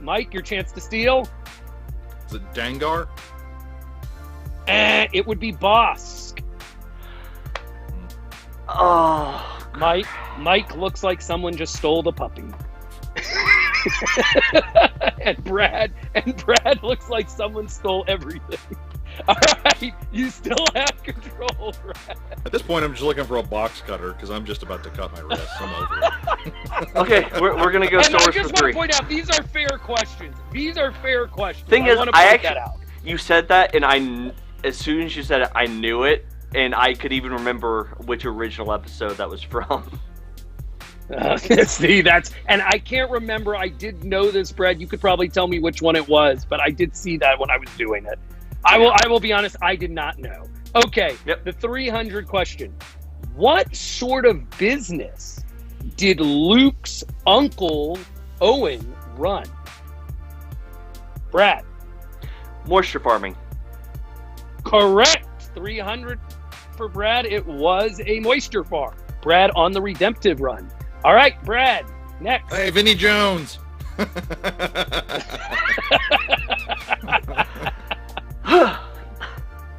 Mike, your chance to steal? Is it Dangar? It would be Bosk. Oh, Mike looks like someone just stole the puppy. and Brad looks like someone stole everything. All right, you still have control, Brad. At this point, I'm just looking for a box cutter because I'm just about to cut my wrist. I'm over it. okay, we're gonna go Star And I Wars just for 3. want to point out, these are fair questions. These are fair questions. Thing is, want to I point actually that out. you said that, and as soon as you said it, I knew it, and I could even remember which original episode that was from. See, and I can't remember. I did know this, Brad. You could probably tell me which one it was, but I did see that when I was doing it. I will be honest, I did not know. Okay, Yep. The 300 question. What sort of business did Luke's uncle Owen run? Brad. Moisture farming. Correct. 300 for Brad. It was a moisture farm. Brad on the redemptive run. All right, Brad, next. Hey, Vinnie Jones.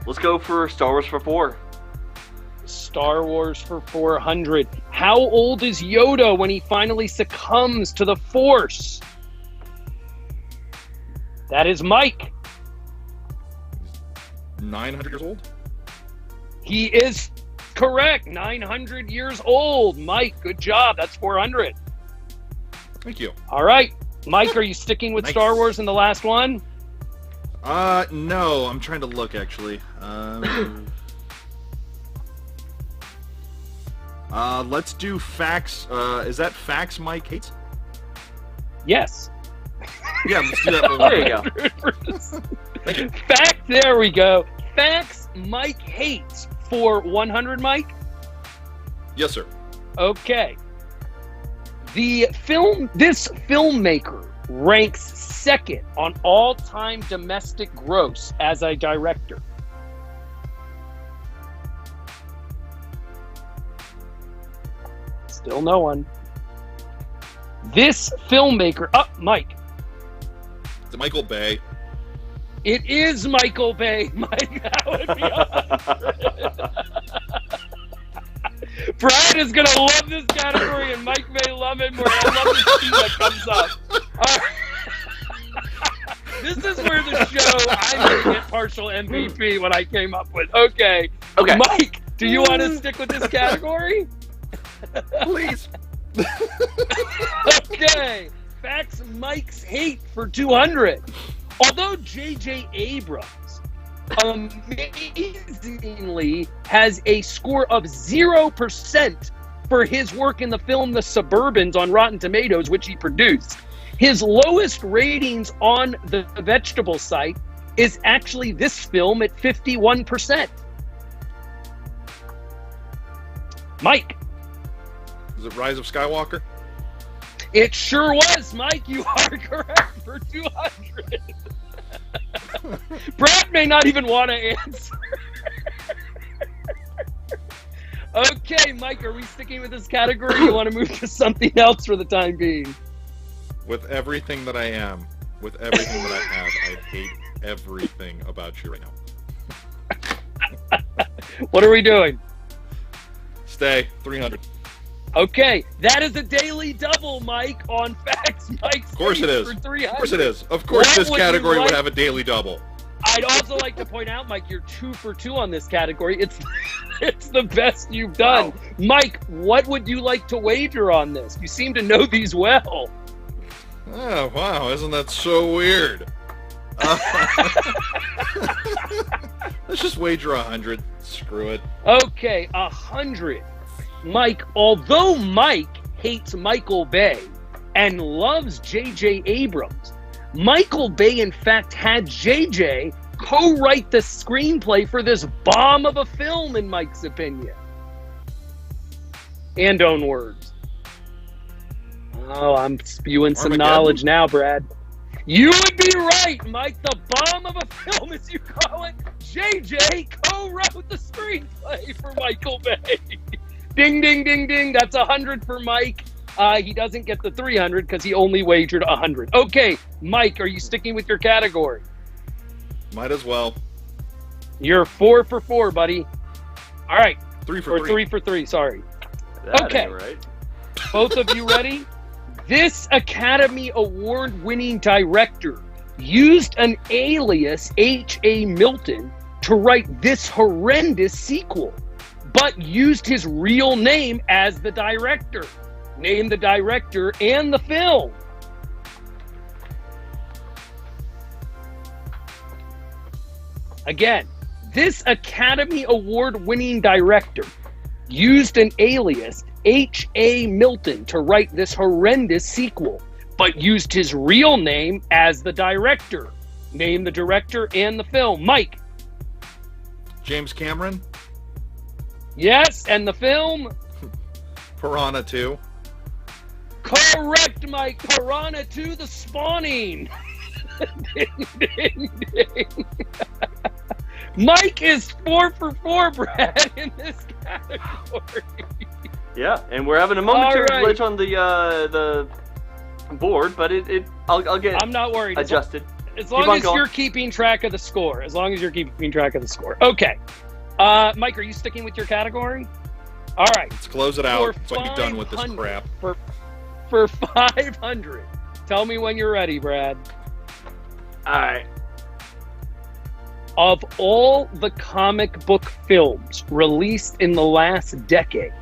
Let's go for Star Wars for 4. Star Wars for 400. How old is Yoda when he finally succumbs to the Force? That is Mike. 900 years old? He is correct. 900 years old. Mike, good job. That's 400. Thank you. All right. Mike, are you sticking with Nice. Star Wars in the last one? No, I'm trying to look, actually. Let's do facts. Is that facts Mike hates? Yes. Yeah, let's do that. There you go. Thank you. Fact, there we go. Facts Mike hates for 100, Mike? Yes, sir. Okay. This filmmaker ranks second on all-time domestic gross as a director. Still no one. This filmmaker... Mike. Is it Michael Bay? It is Michael Bay, Mike. That would be 100. Brad is going to love this category, and Mike may love it more. I love to see what comes up. This is where the show, I'm going to get partial MVP when I came up with. Okay. Mike, do you want to stick with this category? Please. Okay. Facts Mike's hate for 200. Although J.J. Abrams amazingly has a score of 0% for his work in the film The Suburbans on Rotten Tomatoes, which he produced, his lowest ratings on the vegetable site is actually this film at 51%. Mike. Is it Rise of Skywalker? It sure was, Mike. You are correct for 200. Brad may not even want to answer. Okay, Mike, are we sticking with this category? You want to move to something else for the time being? With everything that I am, with everything that I have, I hate everything about you right now. What are we doing? Stay, 300. Okay, that is a daily double, Mike, on Facts Mike's Of course it is. for 300. Of course it is. Of course What this would you category like- would have a daily double. I'd also like to point out, Mike, you're 2 for 2 on this category. It's the best you've done. Wow. Mike, what would you like to wager on this? You seem to know these well. Oh, wow, isn't that so weird? Let's just wager 100. Screw it. Okay, 100. Mike, although Mike hates Michael Bay and loves J.J. Abrams, Michael Bay, in fact, had J.J. co-write the screenplay for this bomb of a film, in Mike's opinion. And own words. Oh, I'm spewing some Armageddon? knowledge now, Brad. You would be right, Mike. The bomb of a film, as you call it. J.J. co-wrote the screenplay for Michael Bay. Ding, ding, ding, ding. That's 100 for Mike. He doesn't get the 300 because he only wagered 100. Okay, Mike, are you sticking with your category? Might as well. You're 4 for 4, buddy. All right. 3 for Or 3. 3 for 3, sorry. That Okay. ain't right. Both of you ready? This Academy Award-winning director used an alias, H.A. Milton, to write this horrendous sequel, but used his real name as the director. Name the director and the film. Again, this Academy Award-winning director used an alias, H.A. Milton, to write this horrendous sequel, but used his real name as the director. Name the director and the film. Mike. James Cameron. Yes, and the film? Piranha 2. Correct, Mike. Piranha 2, The Spawning. Ding, ding, ding. Mike is 4 for 4, Brad, in this category. Yeah, and we're having a momentary All right. glitch on the board, but I'll get I'm not worried. adjusted. As long Keep on as going. you're keeping track of the score. Okay. Mike, are you sticking with your category? All right. Let's close it out so I can be done with this 500 crap. For 500. Tell me when you're ready, Brad. All right. Of all the comic book films released in the last decade,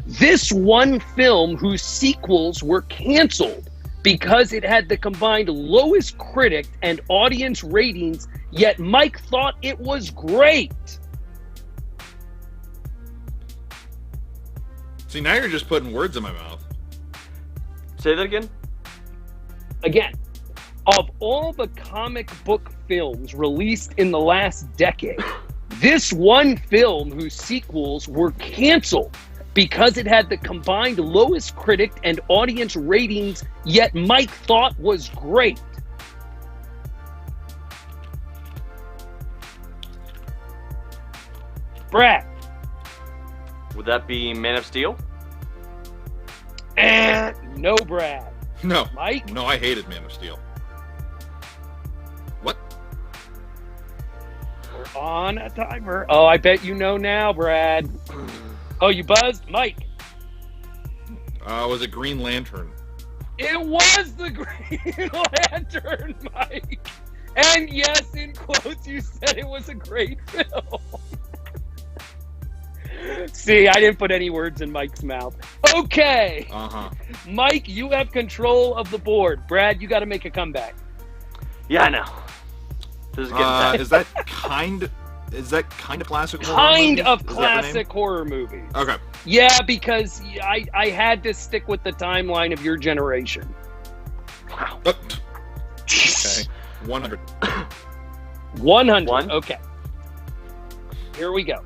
this one film whose sequels were canceled because it had the combined lowest critic and audience ratings, yet Mike thought it was great. See, now you're just putting words in my mouth. Say that again? Again, of all the comic book films released in the last decade, this one film whose sequels were canceled because it had the combined lowest critic and audience ratings, yet Mike thought was great. Brad. Would that be Man of Steel? No, Brad. No. Mike? No, I hated Man of Steel. What? We're on a timer. Oh, I bet you know now, Brad. Oh, you buzzed? Mike. Was it Green Lantern? It was the Green Lantern, Mike. And yes, in quotes, you said it was a great film. See, I didn't put any words in Mike's mouth. Okay. Uh-huh. Mike, you have control of the board. Brad, you got to make a comeback. Yeah, I know. This is getting bad. Is that kind of classic horror Kind movies? of Is that the classic name? horror movies. Okay. Yeah, because I had to stick with the timeline of your generation. Wow. Okay. 100. 100. One? Okay. Here we go.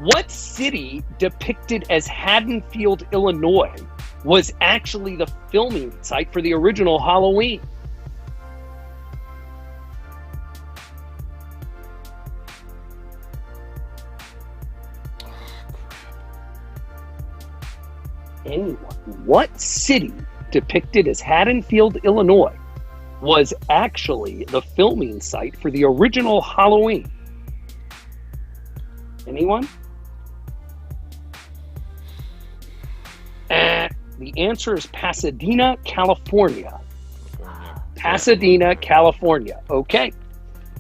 What city depicted as Haddonfield, Illinois, was actually the filming site for the original Halloween? Anyone? What city depicted as Haddonfield, Illinois, was actually the filming site for the original Halloween? Anyone? The answer is Pasadena, California. Pasadena, California. Okay.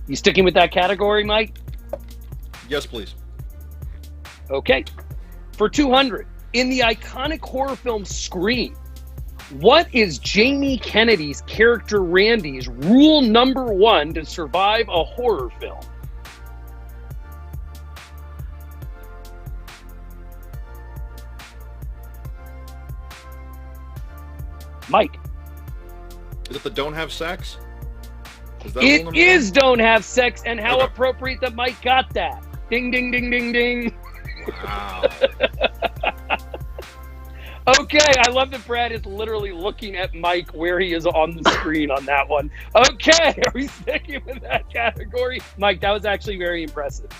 You sticking with that category, Mike? Yes, please. Okay. For 200, in the iconic horror film Scream, what is Jamie Kennedy's character Randy's rule number 1 to survive a horror film? Mike. Is it the don't have sex? Is that It rule is number don't have sex, and how Okay. appropriate that Mike got that. Ding, ding, ding, ding, ding. one? Wow. Okay, I love that Brad is literally looking at Mike where he is on the screen on that one. Okay, are we sticking with that category? Mike, that was actually very impressive.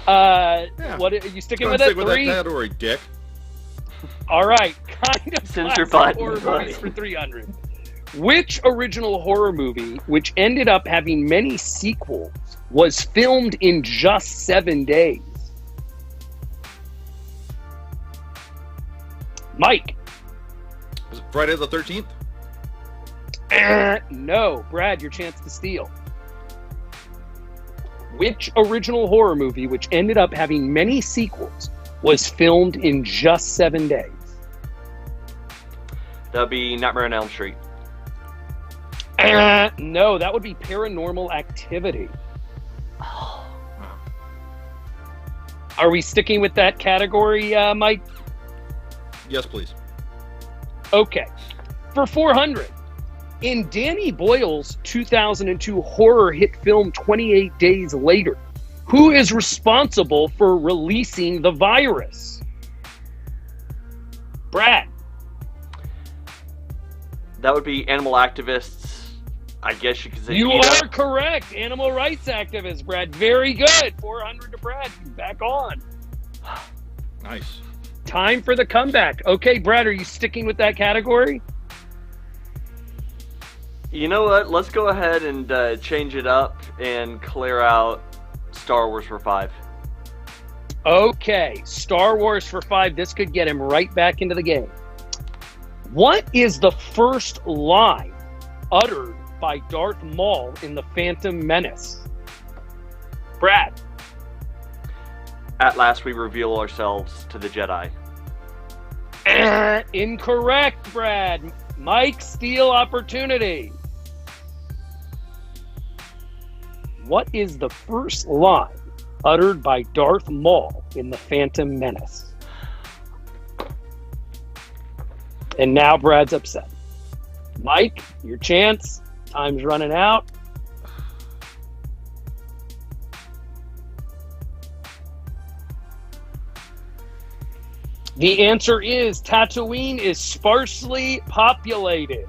What are you sticking Don't with stick it? with that 3? category, dick. All right, kind of Censor classic button, horror buddy. movies for 300. Which original horror movie, which ended up having many sequels, was filmed in just 7 days? Mike. Was it Friday the 13th? No. Brad, your chance to steal. Which original horror movie, which ended up having many sequels, was filmed in just 7 days? That'd be Nightmare on Elm Street. No, that would be Paranormal Activity. Are we sticking with that category, Mike? Yes, please. Okay. For 400, in Danny Boyle's 2002 horror hit film 28 Days Later, who is responsible for releasing the virus? Brad. That would be animal activists. I guess you could say You PETA. are correct. Animal rights activist, Brad. Very good. 400 to Brad. He's back on. Nice. Time for the comeback. Okay, Brad, are you sticking with that category? You know what? Let's go ahead and change it up and clear out Star Wars for 5. Okay, Star Wars for 5. This could get him right back into the game. What is the first line uttered by Darth Maul in The Phantom Menace? Brad. At last we reveal ourselves to the Jedi. Incorrect, Brad. Mike, steal opportunity. What is the first line uttered by Darth Maul in The Phantom Menace? And now Brad's upset. Mike, your chance. Time's running out. The answer is Tatooine is sparsely populated.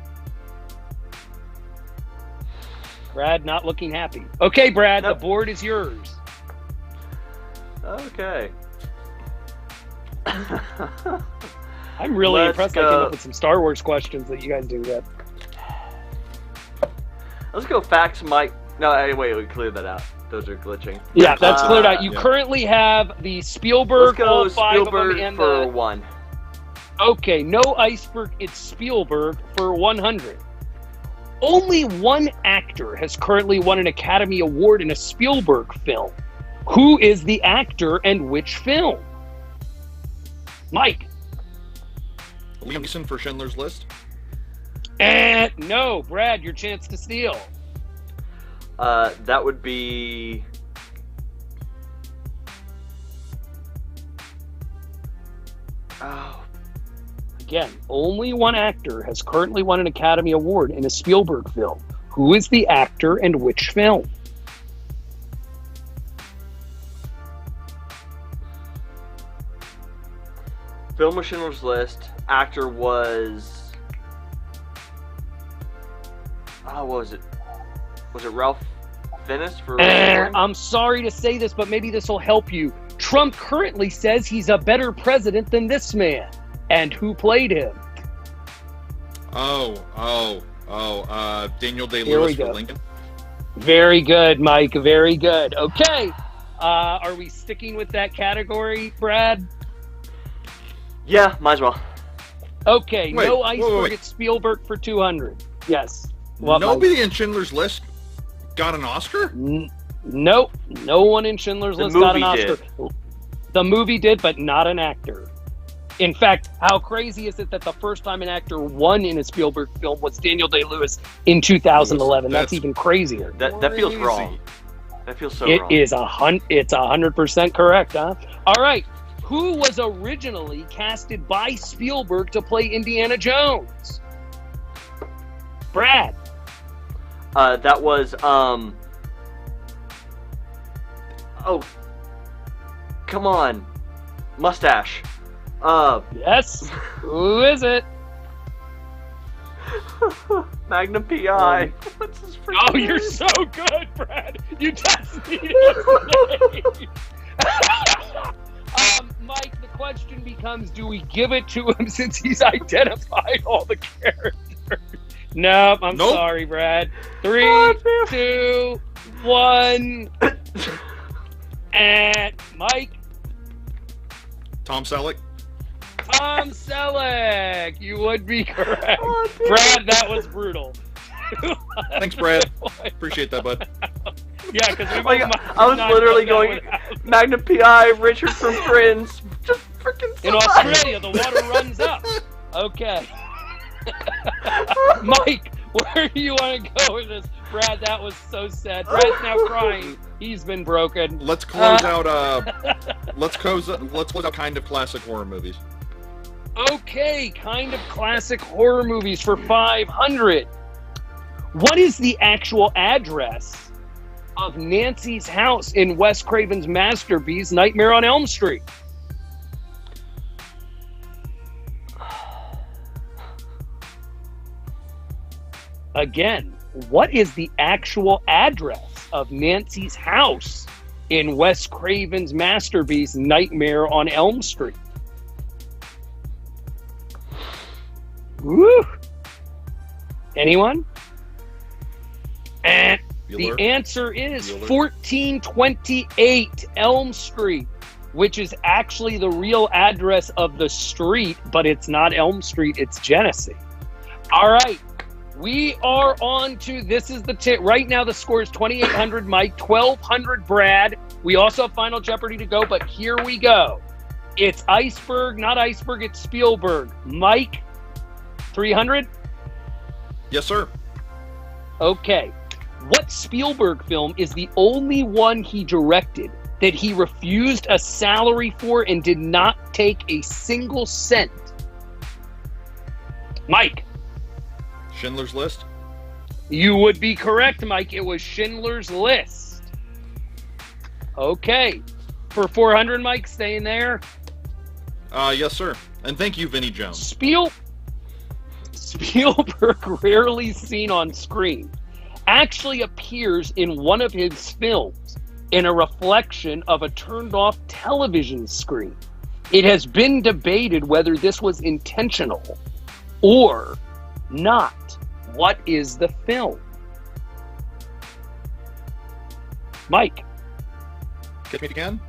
Brad not looking happy. Okay, Brad, Nope. The board is yours. Okay. I'm really Let's impressed I go. came up with some Star Wars questions that you guys do that. Let's go facts, Mike. No, wait, we cleared that out. Those are glitching. Yeah, that's cleared out. You yeah. currently have the Spielberg, Let's go all five Spielberg of them, and for the... 1. Okay, no iceberg, it's Spielberg for 100. Only one actor has currently won an Academy Award in a Spielberg film. Who is the actor and which film? Mike. Liam Neeson for Schindler's List. And no, Brad, your chance to steal. That would be... Oh, Again, only one actor has currently won an Academy Award in a Spielberg film. Who is the actor and which film? Film of Schindler's List. Actor was... Oh, what was it? Was it Ralph Fiennes for... I'm sorry to say this, but maybe this will help you. Trump currently says he's a better president than this man. And who played him? Daniel Here we Day-Lewis go. for Lincoln. Very good, Mike. Very good. Okay. Are we sticking with that category, Brad? Yeah, might as well. Okay. Wait, no wait, iceberg wait. at Spielberg for 200. Yes. What, Mike? Nobody in Schindler's List got an Oscar? Nope. No one in Schindler's The List got an movie Oscar. The movie did, but not an actor. In fact, how crazy is it that the first time an actor won in a Spielberg film was Daniel Day-Lewis in 2011? That's That's even crazier. That feels Crazy. wrong. That feels so It wrong. is it's 100% correct, huh? All right. Who was originally casted by Spielberg to play Indiana Jones? Brad. That was, Oh, come on. Mustache. Yes. Who is it? Magnum PI. What's his freaking Oh, you're name? so good, Brad. You just needed his name. Mike, the question becomes, do we give it to him since he's identified all the characters? Nope, I'm Nope. sorry, Brad. 3, Oh, damn. 2, 1. And Mike. Tom Selleck. Tom Selleck. You would be correct. Oh, damn. Brad, that was brutal. Thanks, Brad. Appreciate that, bud. Yeah, because we Like, both I was not literally got that going, one out. Magnum PI, Richard from Friends. Just freaking In Australia, the water runs up. Okay. Mike, where do you want to go with this? Brad, that was so sad. Brad's now crying. He's been broken. Let's close out. Let's close out kind of classic horror movies. Okay, kind of classic horror movies for 500. What is the actual address of Nancy's house in Wes Craven's masterpiece, Nightmare on Elm Street? Again, what is the actual address of Nancy's house in Wes Craven's masterpiece, Nightmare on Elm Street? Woo! Anyone? And Bueller? the answer is Bueller? 1428 Elm Street, which is actually the real address of the street, but it's not Elm Street, it's Genesee. All right. We are on to, this is the tip. Right now the score is 2,800 Mike, 1,200 Brad. We also have Final Jeopardy to go, but here we go. It's iceberg, not iceberg, it's Spielberg. Mike, 300? Yes, sir. Okay. What Spielberg film is the only one he directed that he refused a salary for and did not take a single cent? Mike. Schindler's List. You would be correct, Mike. It was Schindler's List. Okay. For 400, Mike, staying there. Yes, sir. And thank you, Vinnie Jones. Spielberg, rarely seen on screen, actually appears in one of his films in a reflection of a turned-off television screen. It has been debated whether this was intentional or not. What is the film? Mike. Catch me again?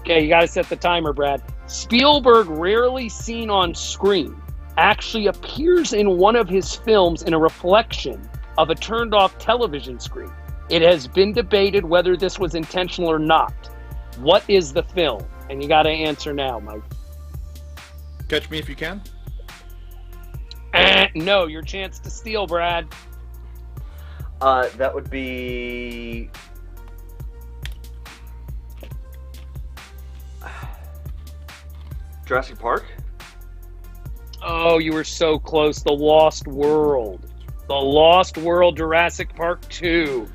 Okay, you got to set the timer, Brad. Spielberg, rarely seen on screen, actually appears in one of his films in a reflection of a turned-off television screen. It has been debated whether this was intentional or not. What is the film? And you got to answer now, Mike. Catch Me If You Can? No, your chance to steal, Brad. That would be... Jurassic Park? Oh, you were so close. The Lost World. The Lost World, Jurassic Park 2.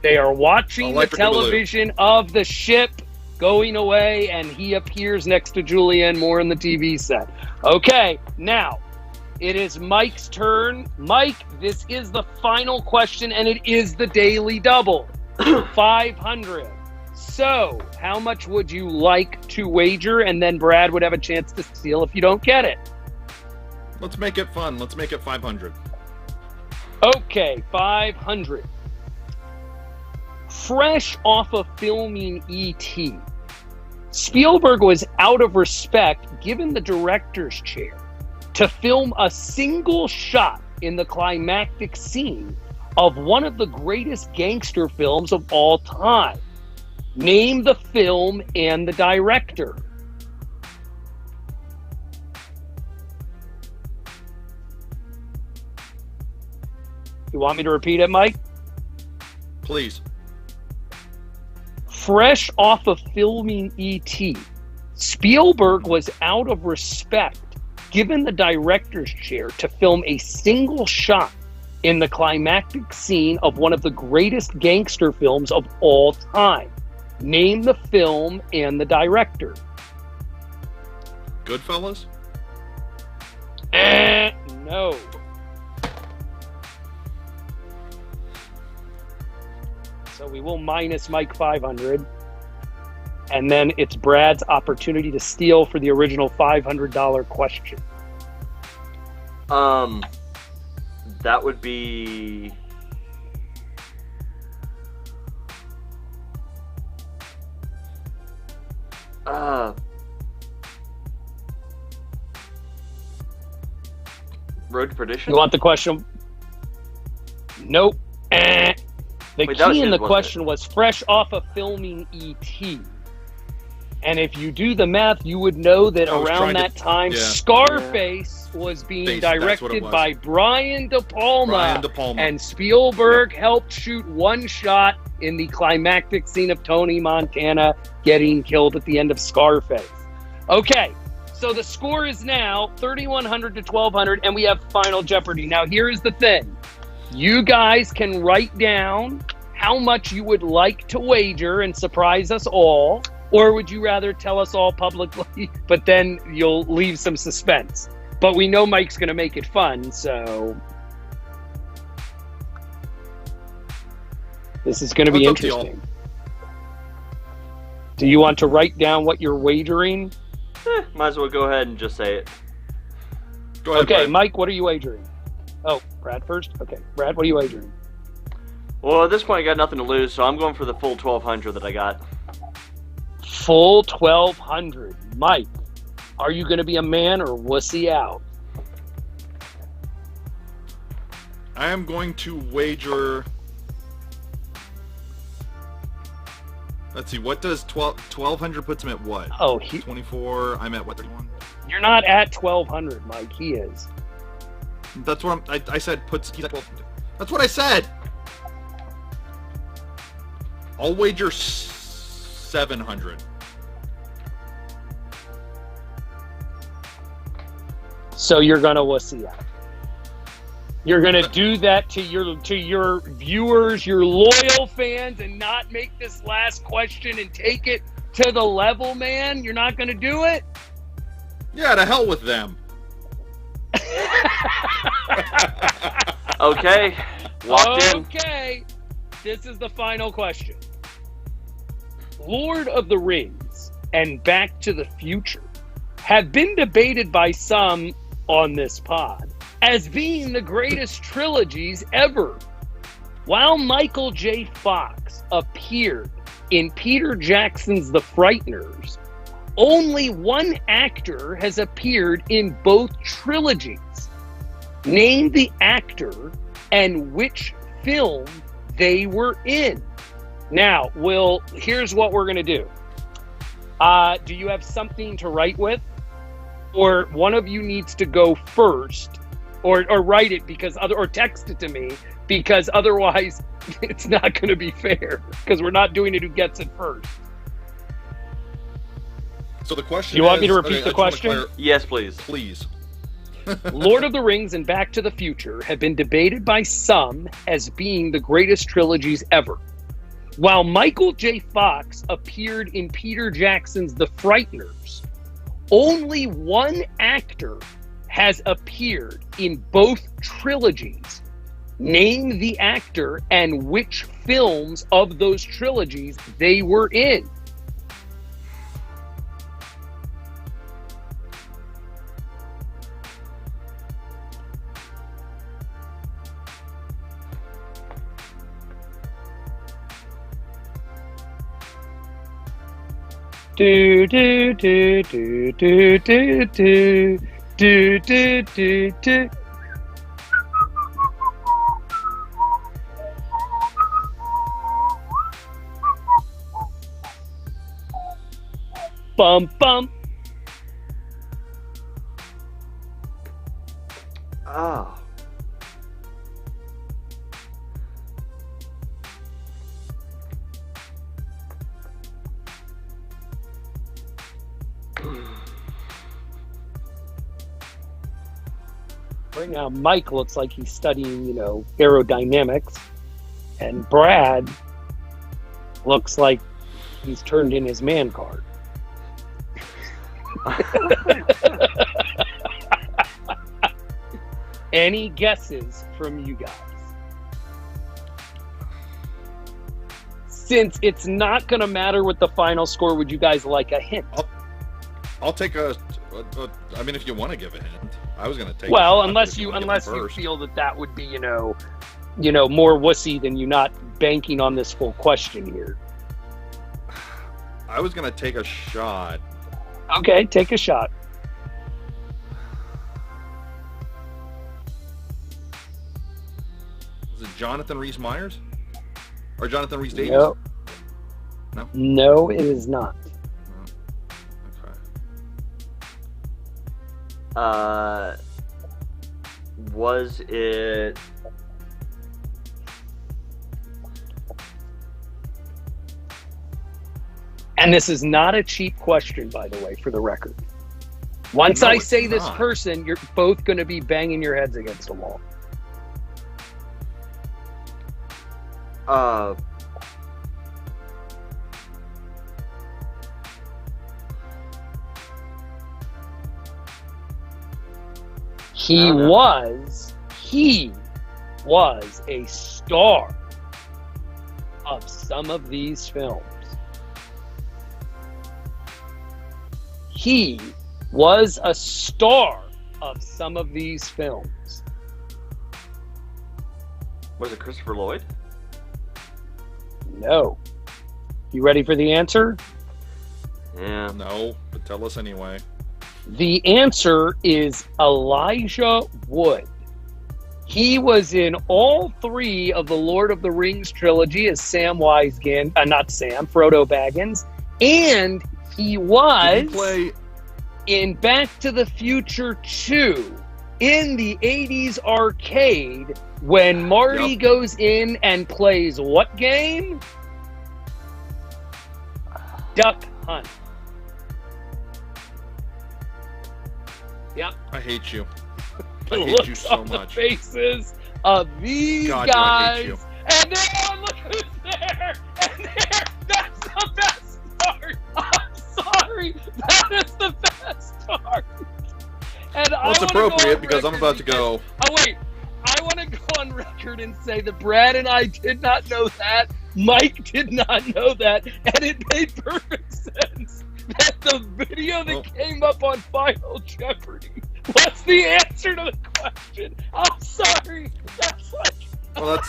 They are watching the television of the ship going away, and he appears next to Julianne Moore in the TV set. Okay, now, it is Mike's turn. Mike, this is the final question, and it is the Daily Double. 500. So, how much would you like to wager? And then Brad would have a chance to steal if you don't get it. Let's make it fun. Let's make it 500. Okay, 500. Fresh off of filming E.T., Spielberg was out of respect given the director's chair to film a single shot in the climactic scene of one of the greatest gangster films of all time. Name the film and the director. You want me to repeat it, Mike? Please. Fresh off of filming E.T., Spielberg was out of respect given the director's chair to film a single shot in the climactic scene of one of the greatest gangster films of all time. Name the film and the director. Goodfellas? No. So we will minus Mike 500. And then it's Brad's opportunity to steal for the original $500 question. That would be... Road to Perdition? You want the question? Nope. The Wait, that was key in his, the wasn't question was fresh off of filming E.T. And if you do the math, you would know that around that time, Scarface was being directed by Brian De Palma. And Spielberg helped shoot one shot in the climactic scene of Tony Montana getting killed at the end of Scarface. Okay, so the score is now 3,100 to 1,200, and we have Final Jeopardy. Now, here is the thing. You guys can write down how much you would like to wager and surprise us all, or would you rather tell us all publicly, but then you'll leave some suspense? But we know Mike's going to make it fun, so this is going to be interesting. Do you want to write down what you're wagering? Might as well go ahead and just say it. Go ahead, okay, Brad. Mike, what are you wagering? Oh, Brad first? Okay, Brad, what are you wagering? Well, at this point, I got nothing to lose, so I'm going for the full 1,200 that I got. Full 1,200. Mike, are you going to be a man or wussy out? I am going to wager... Let's see, what does 1,200 puts him at what? Oh, 24, I'm at what, 31? You're not at 1,200, Mike. He is. That's what I said. He's like, well, that's what I said. I'll wager 700. So you're gonna wussy out. You're gonna do that to your viewers, your loyal fans, and not make this last question and take it to the level, man? You're not gonna do it? Yeah, to hell with them. Okay, locked in. Okay, this is the final question. Lord of the Rings and Back to the Future have been debated by some on this pod as being the greatest trilogies ever. While Michael J. Fox appeared in Peter Jackson's The Frighteners, only one actor has appeared in both trilogies. Name the actor and which film they were in. Now, Will, here's what we're going to do. Do you have something to write with? Or one of you needs to go first, or write it or text it to me, because otherwise it's not going to be fair, because we're not doing it who gets it first. So the question you want me to repeat the question? Yes, please. Please. Lord of the Rings and Back to the Future have been debated by some as being the greatest trilogies ever. While Michael J. Fox appeared in Peter Jackson's The Frighteners, only one actor has appeared in both trilogies. Name the actor and which films of those trilogies they were in. Do do do do do do do do do do do. Bum bum. Oh. Right now, Mike looks like he's studying, aerodynamics, and Brad looks like he's turned in his man card. Any guesses from you guys? Since it's not going to matter with the final score, would you guys like a hint? I'll take I mean, if you want to give a hint, I was going to take. Well, unless you feel that would be, more wussy than you not banking on this full question here. I was going to take a shot. Okay, take a shot. Is it Jonathan Rhys-Meyers? Or Jonathan Rhys-Davies? No. No? No, it is not. Okay. Was it... And this is not a cheap question, by the way, for the record. Once I say this person, you're both going to be banging your heads against the wall. He was a star of some of these films. He was a star of some of these films. Was it Christopher Lloyd? No. You ready for the answer? Yeah. No, but tell us anyway. The answer is Elijah Wood. He was in all three of the Lord of the Rings trilogy as Frodo Baggins, and he was in Back to the Future 2 in the 80s arcade when Marty goes in and plays what game? Duck Hunt. Yep. I hate you. The I hate looks you so on much. the faces of these God, do I hate guys. you. And there, look who's there! And there, that's the best part! I'm sorry, that is the best part! And Well, it's appropriate because I'm about to go. Oh, wait. I want to go on record and say that Brad and I did not know that. Mike did not know that. And it made perfect sense that the video that came up on Final Jeopardy was the answer to the question. I'm sorry. That's like... Well,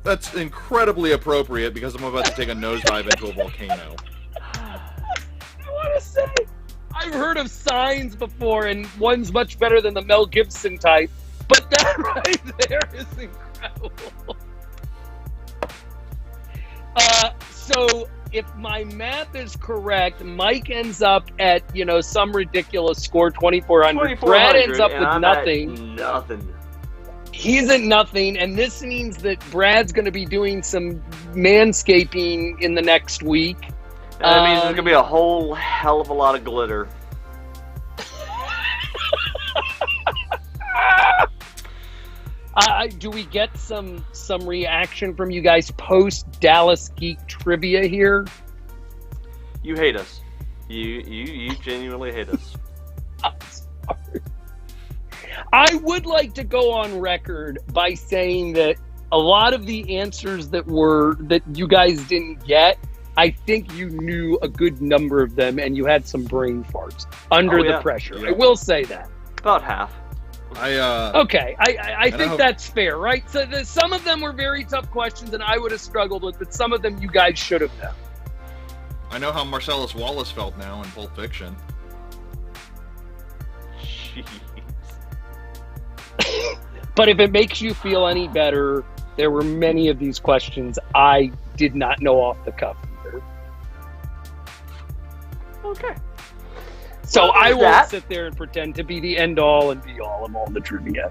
that's incredibly appropriate because I'm about to take a nosedive into a volcano. I want to say, I've heard of Signs before, and one's much better than the Mel Gibson type, but that right there is incredible. So, if my math is correct, Mike ends up at, some ridiculous score, 2,400. Brad ends up with nothing. Nothing. He's at nothing, and this means that Brad's going to be doing some manscaping in the next week. And that means there's going to be a whole hell of a lot of glitter. Do we get some reaction from you guys post Dallas Geek trivia here? You hate us. You genuinely hate us. I'm sorry. I would like to go on record by saying that a lot of the answers that you guys didn't get, I think you knew a good number of them, and you had some brain farts under the pressure. Yeah. I will say that. About half. Okay, I think that's fair, right? So some of them were very tough questions, and I would have struggled with, but some of them you guys should have known. I know how Marcellus Wallace felt now in Pulp Fiction. Jeez. But if it makes you feel any better, there were many of these questions I did not know off the cuff either. Okay. So well, I won't sit there and pretend to be the end-all and be-all of all the trivia.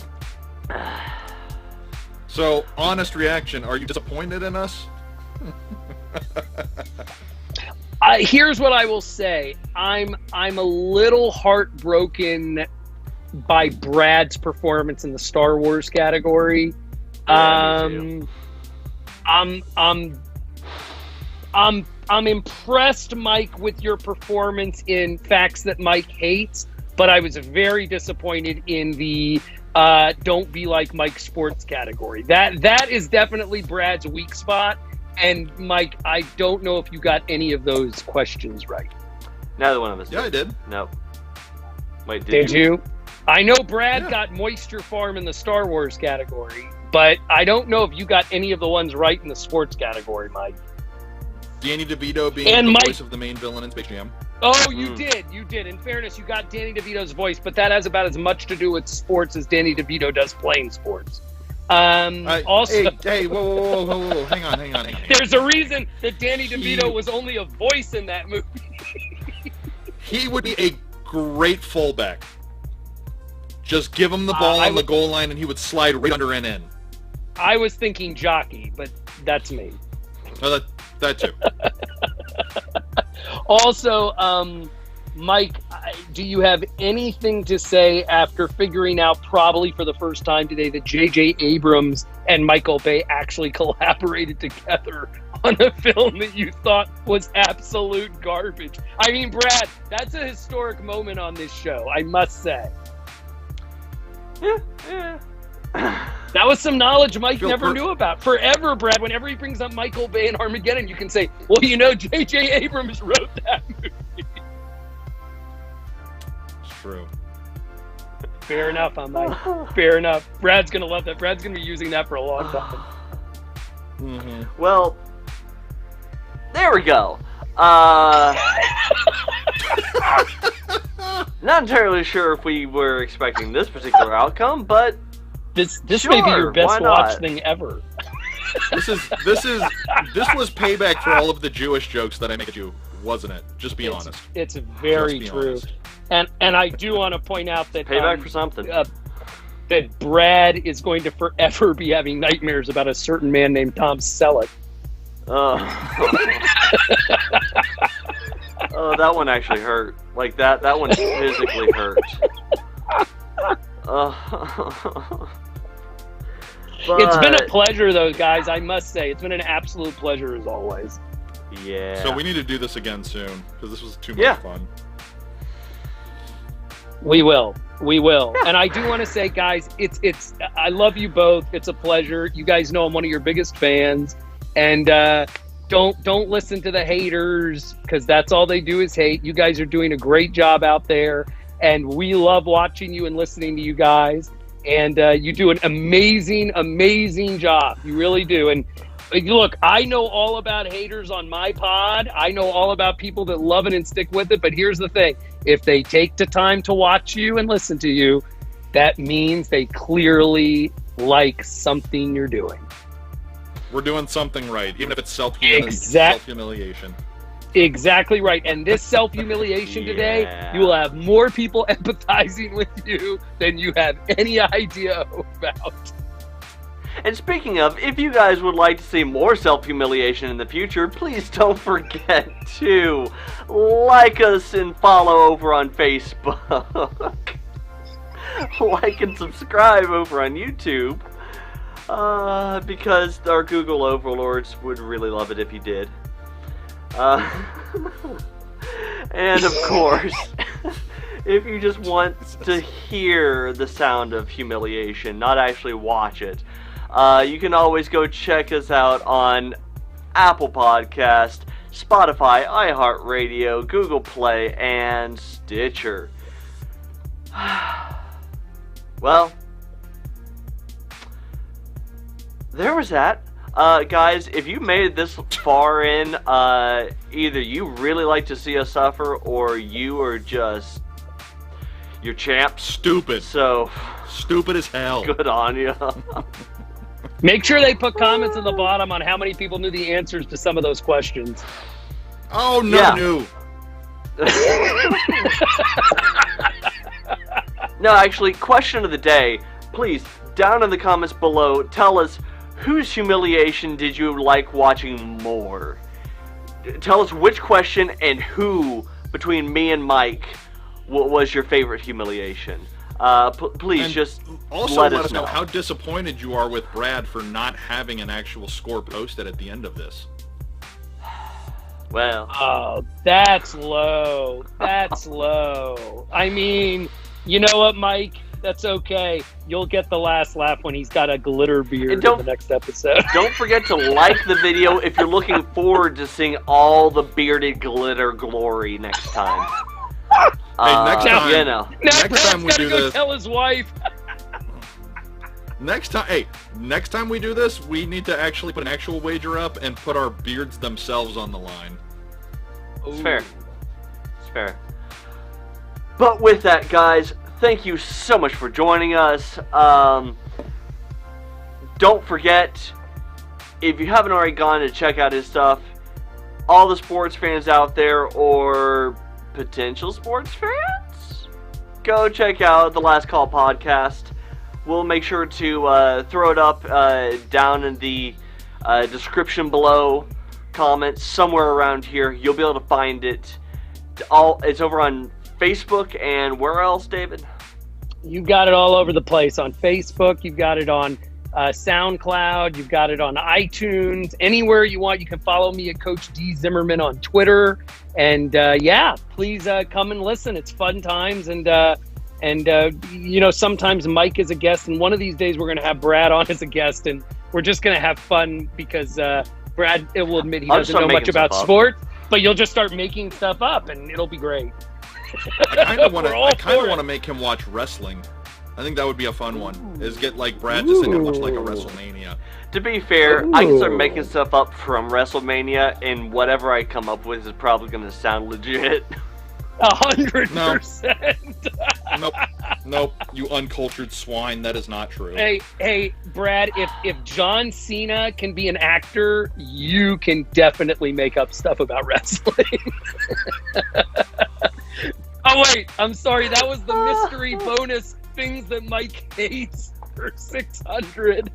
So, honest reaction, are you disappointed in us? Here's what I will say. I'm a little heartbroken by Brad's performance in the Star Wars category. I'm impressed, Mike, with your performance in Facts That Mike Hates, but I was very disappointed in the Don't Be Like Mike sports category. That is definitely Brad's weak spot. And Mike, I don't know if you got any of those questions right. Neither one of us did. Yeah, I did. No. Wait, did you? I know Brad got Moisture Farm in the Star Wars category, but I don't know if you got any of the ones right in the sports category, Mike. Danny DeVito being the voice of the main villain in Space Jam. Oh, you did. You did. In fairness, you got Danny DeVito's voice, but that has about as much to do with sports as Danny DeVito does playing sports. Also, hey, whoa, hang on. There's a reason that Danny DeVito was only a voice in that movie. He would be a great fullback. Just give him the ball on the goal line, and he would slide right under and in. I was thinking jockey, but that's me. Oh, that too. Also, Mike, do you have anything to say after figuring out probably for the first time today that J.J. Abrams and Michael Bay actually collaborated together on a film that you thought was absolute garbage? I mean, Brad, that's a historic moment on this show, I must say. Yeah. That was some knowledge Mike never knew about. Forever, Brad, whenever he brings up Michael Bay and Armageddon, you can say, well, J.J. Abrams wrote that movie. It's true. Fair enough, Mike. Fair enough. Brad's going to love that. Brad's going to be using that for a long time. Mm-hmm. Well, there we go. Not entirely sure if we were expecting this particular outcome, but this sure, may be your best watch thing ever. This was payback for all of the Jewish jokes that I made at you, wasn't it? Just be honest. It's very true. And I do want to point out that Payback for something. That Brad is going to forever be having nightmares about a certain man named Tom Selleck. Oh, oh, that one actually hurt. Like that one physically hurt. It's been a pleasure, though, guys. I must say, it's been an absolute pleasure as always. Yeah. So we need to do this again soon because this was too much fun. We will. Yeah. And I do want to say, guys, it's. I love you both. It's a pleasure. You guys know I'm one of your biggest fans, and don't listen to the haters because that's all they do is hate. You guys are doing a great job out there, and we love watching you and listening to you guys. And you do an amazing, amazing job. You really do. And look, I know all about haters on my pod. I know all about people that love it and stick with it. But here's the thing. If they take the time to watch you and listen to you, that means they clearly like something you're doing. We're doing something right, even if it's self-humiliation. Exactly right. And this self-humiliation today, you will have more people empathizing with you than you have any idea about. And speaking of, if you guys would like to see more self-humiliation in the future, please don't forget to like us and follow over on Facebook. Like and subscribe over on YouTube. Because our Google overlords would really love it if you did. And of course, if you just want to hear the sound of humiliation, not actually watch it, you can always go check us out on Apple Podcast, Spotify, iHeartRadio, Google Play, and Stitcher. Well, there was that. Guys, if you made it this far in, either you really like to see us suffer, or you are just... you're champs. Stupid. So... stupid as hell. Good on you. Make sure they put comments at the bottom on how many people knew the answers to some of those questions. Oh, no. No, actually, question of the day. Please, down in the comments below, tell us... whose humiliation did you like watching more? Tell us which question and who, between me and Mike, was your favorite humiliation. Please, and just also let us know how disappointed you are with Brad for not having an actual score posted at the end of this. Well. Oh, that's low. That's low. I mean, you know what, Mike? That's okay. You'll get the last laugh when he's got a glitter beard in the next episode. Don't forget to like the video if you're looking forward to seeing all the bearded glitter glory next time. Hey, next time, you know. Next time we do this, tell his wife. Next time we do this, we need to actually put an actual wager up and put our beards themselves on the line. It's fair. It's fair. But with that, guys, thank you so much for joining us. Don't forget, if you haven't already gone to check out his stuff, all the sports fans out there, or potential sports fans, go check out the Last Call podcast. We'll make sure to throw it up down in the description below, comments, somewhere around here. You'll be able to find it. It's over on Facebook, and where else, David? You got it all over the place. On Facebook, you've got it on SoundCloud, you've got it on iTunes, anywhere you want. You can follow me at Coach D Zimmerman on Twitter. And please come and listen. It's fun times. And sometimes Mike is a guest, and one of these days we're going to have Brad on as a guest, and we're just going to have fun because Brad will admit he doesn't know much about sports, but you'll just start making stuff up, and it'll be great. I kind of want to make him watch wrestling. I think that would be a fun one. Is get like Brad to sit and watch like a WrestleMania. To be fair, I can start making stuff up from WrestleMania, and whatever I come up with is probably going to sound legit. 100%. Nope. You uncultured swine. That is not true. Hey, Brad. If John Cena can be an actor, you can definitely make up stuff about wrestling. Oh wait, I'm sorry. That was the mystery bonus things that Mike hates for 600.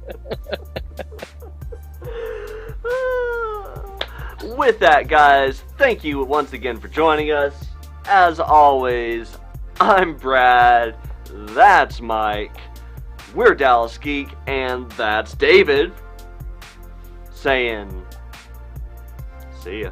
With that, guys, thank you once again for joining us. As always, I'm Brad. That's Mike. We're Dallas Geek, and that's David. Saying, see ya.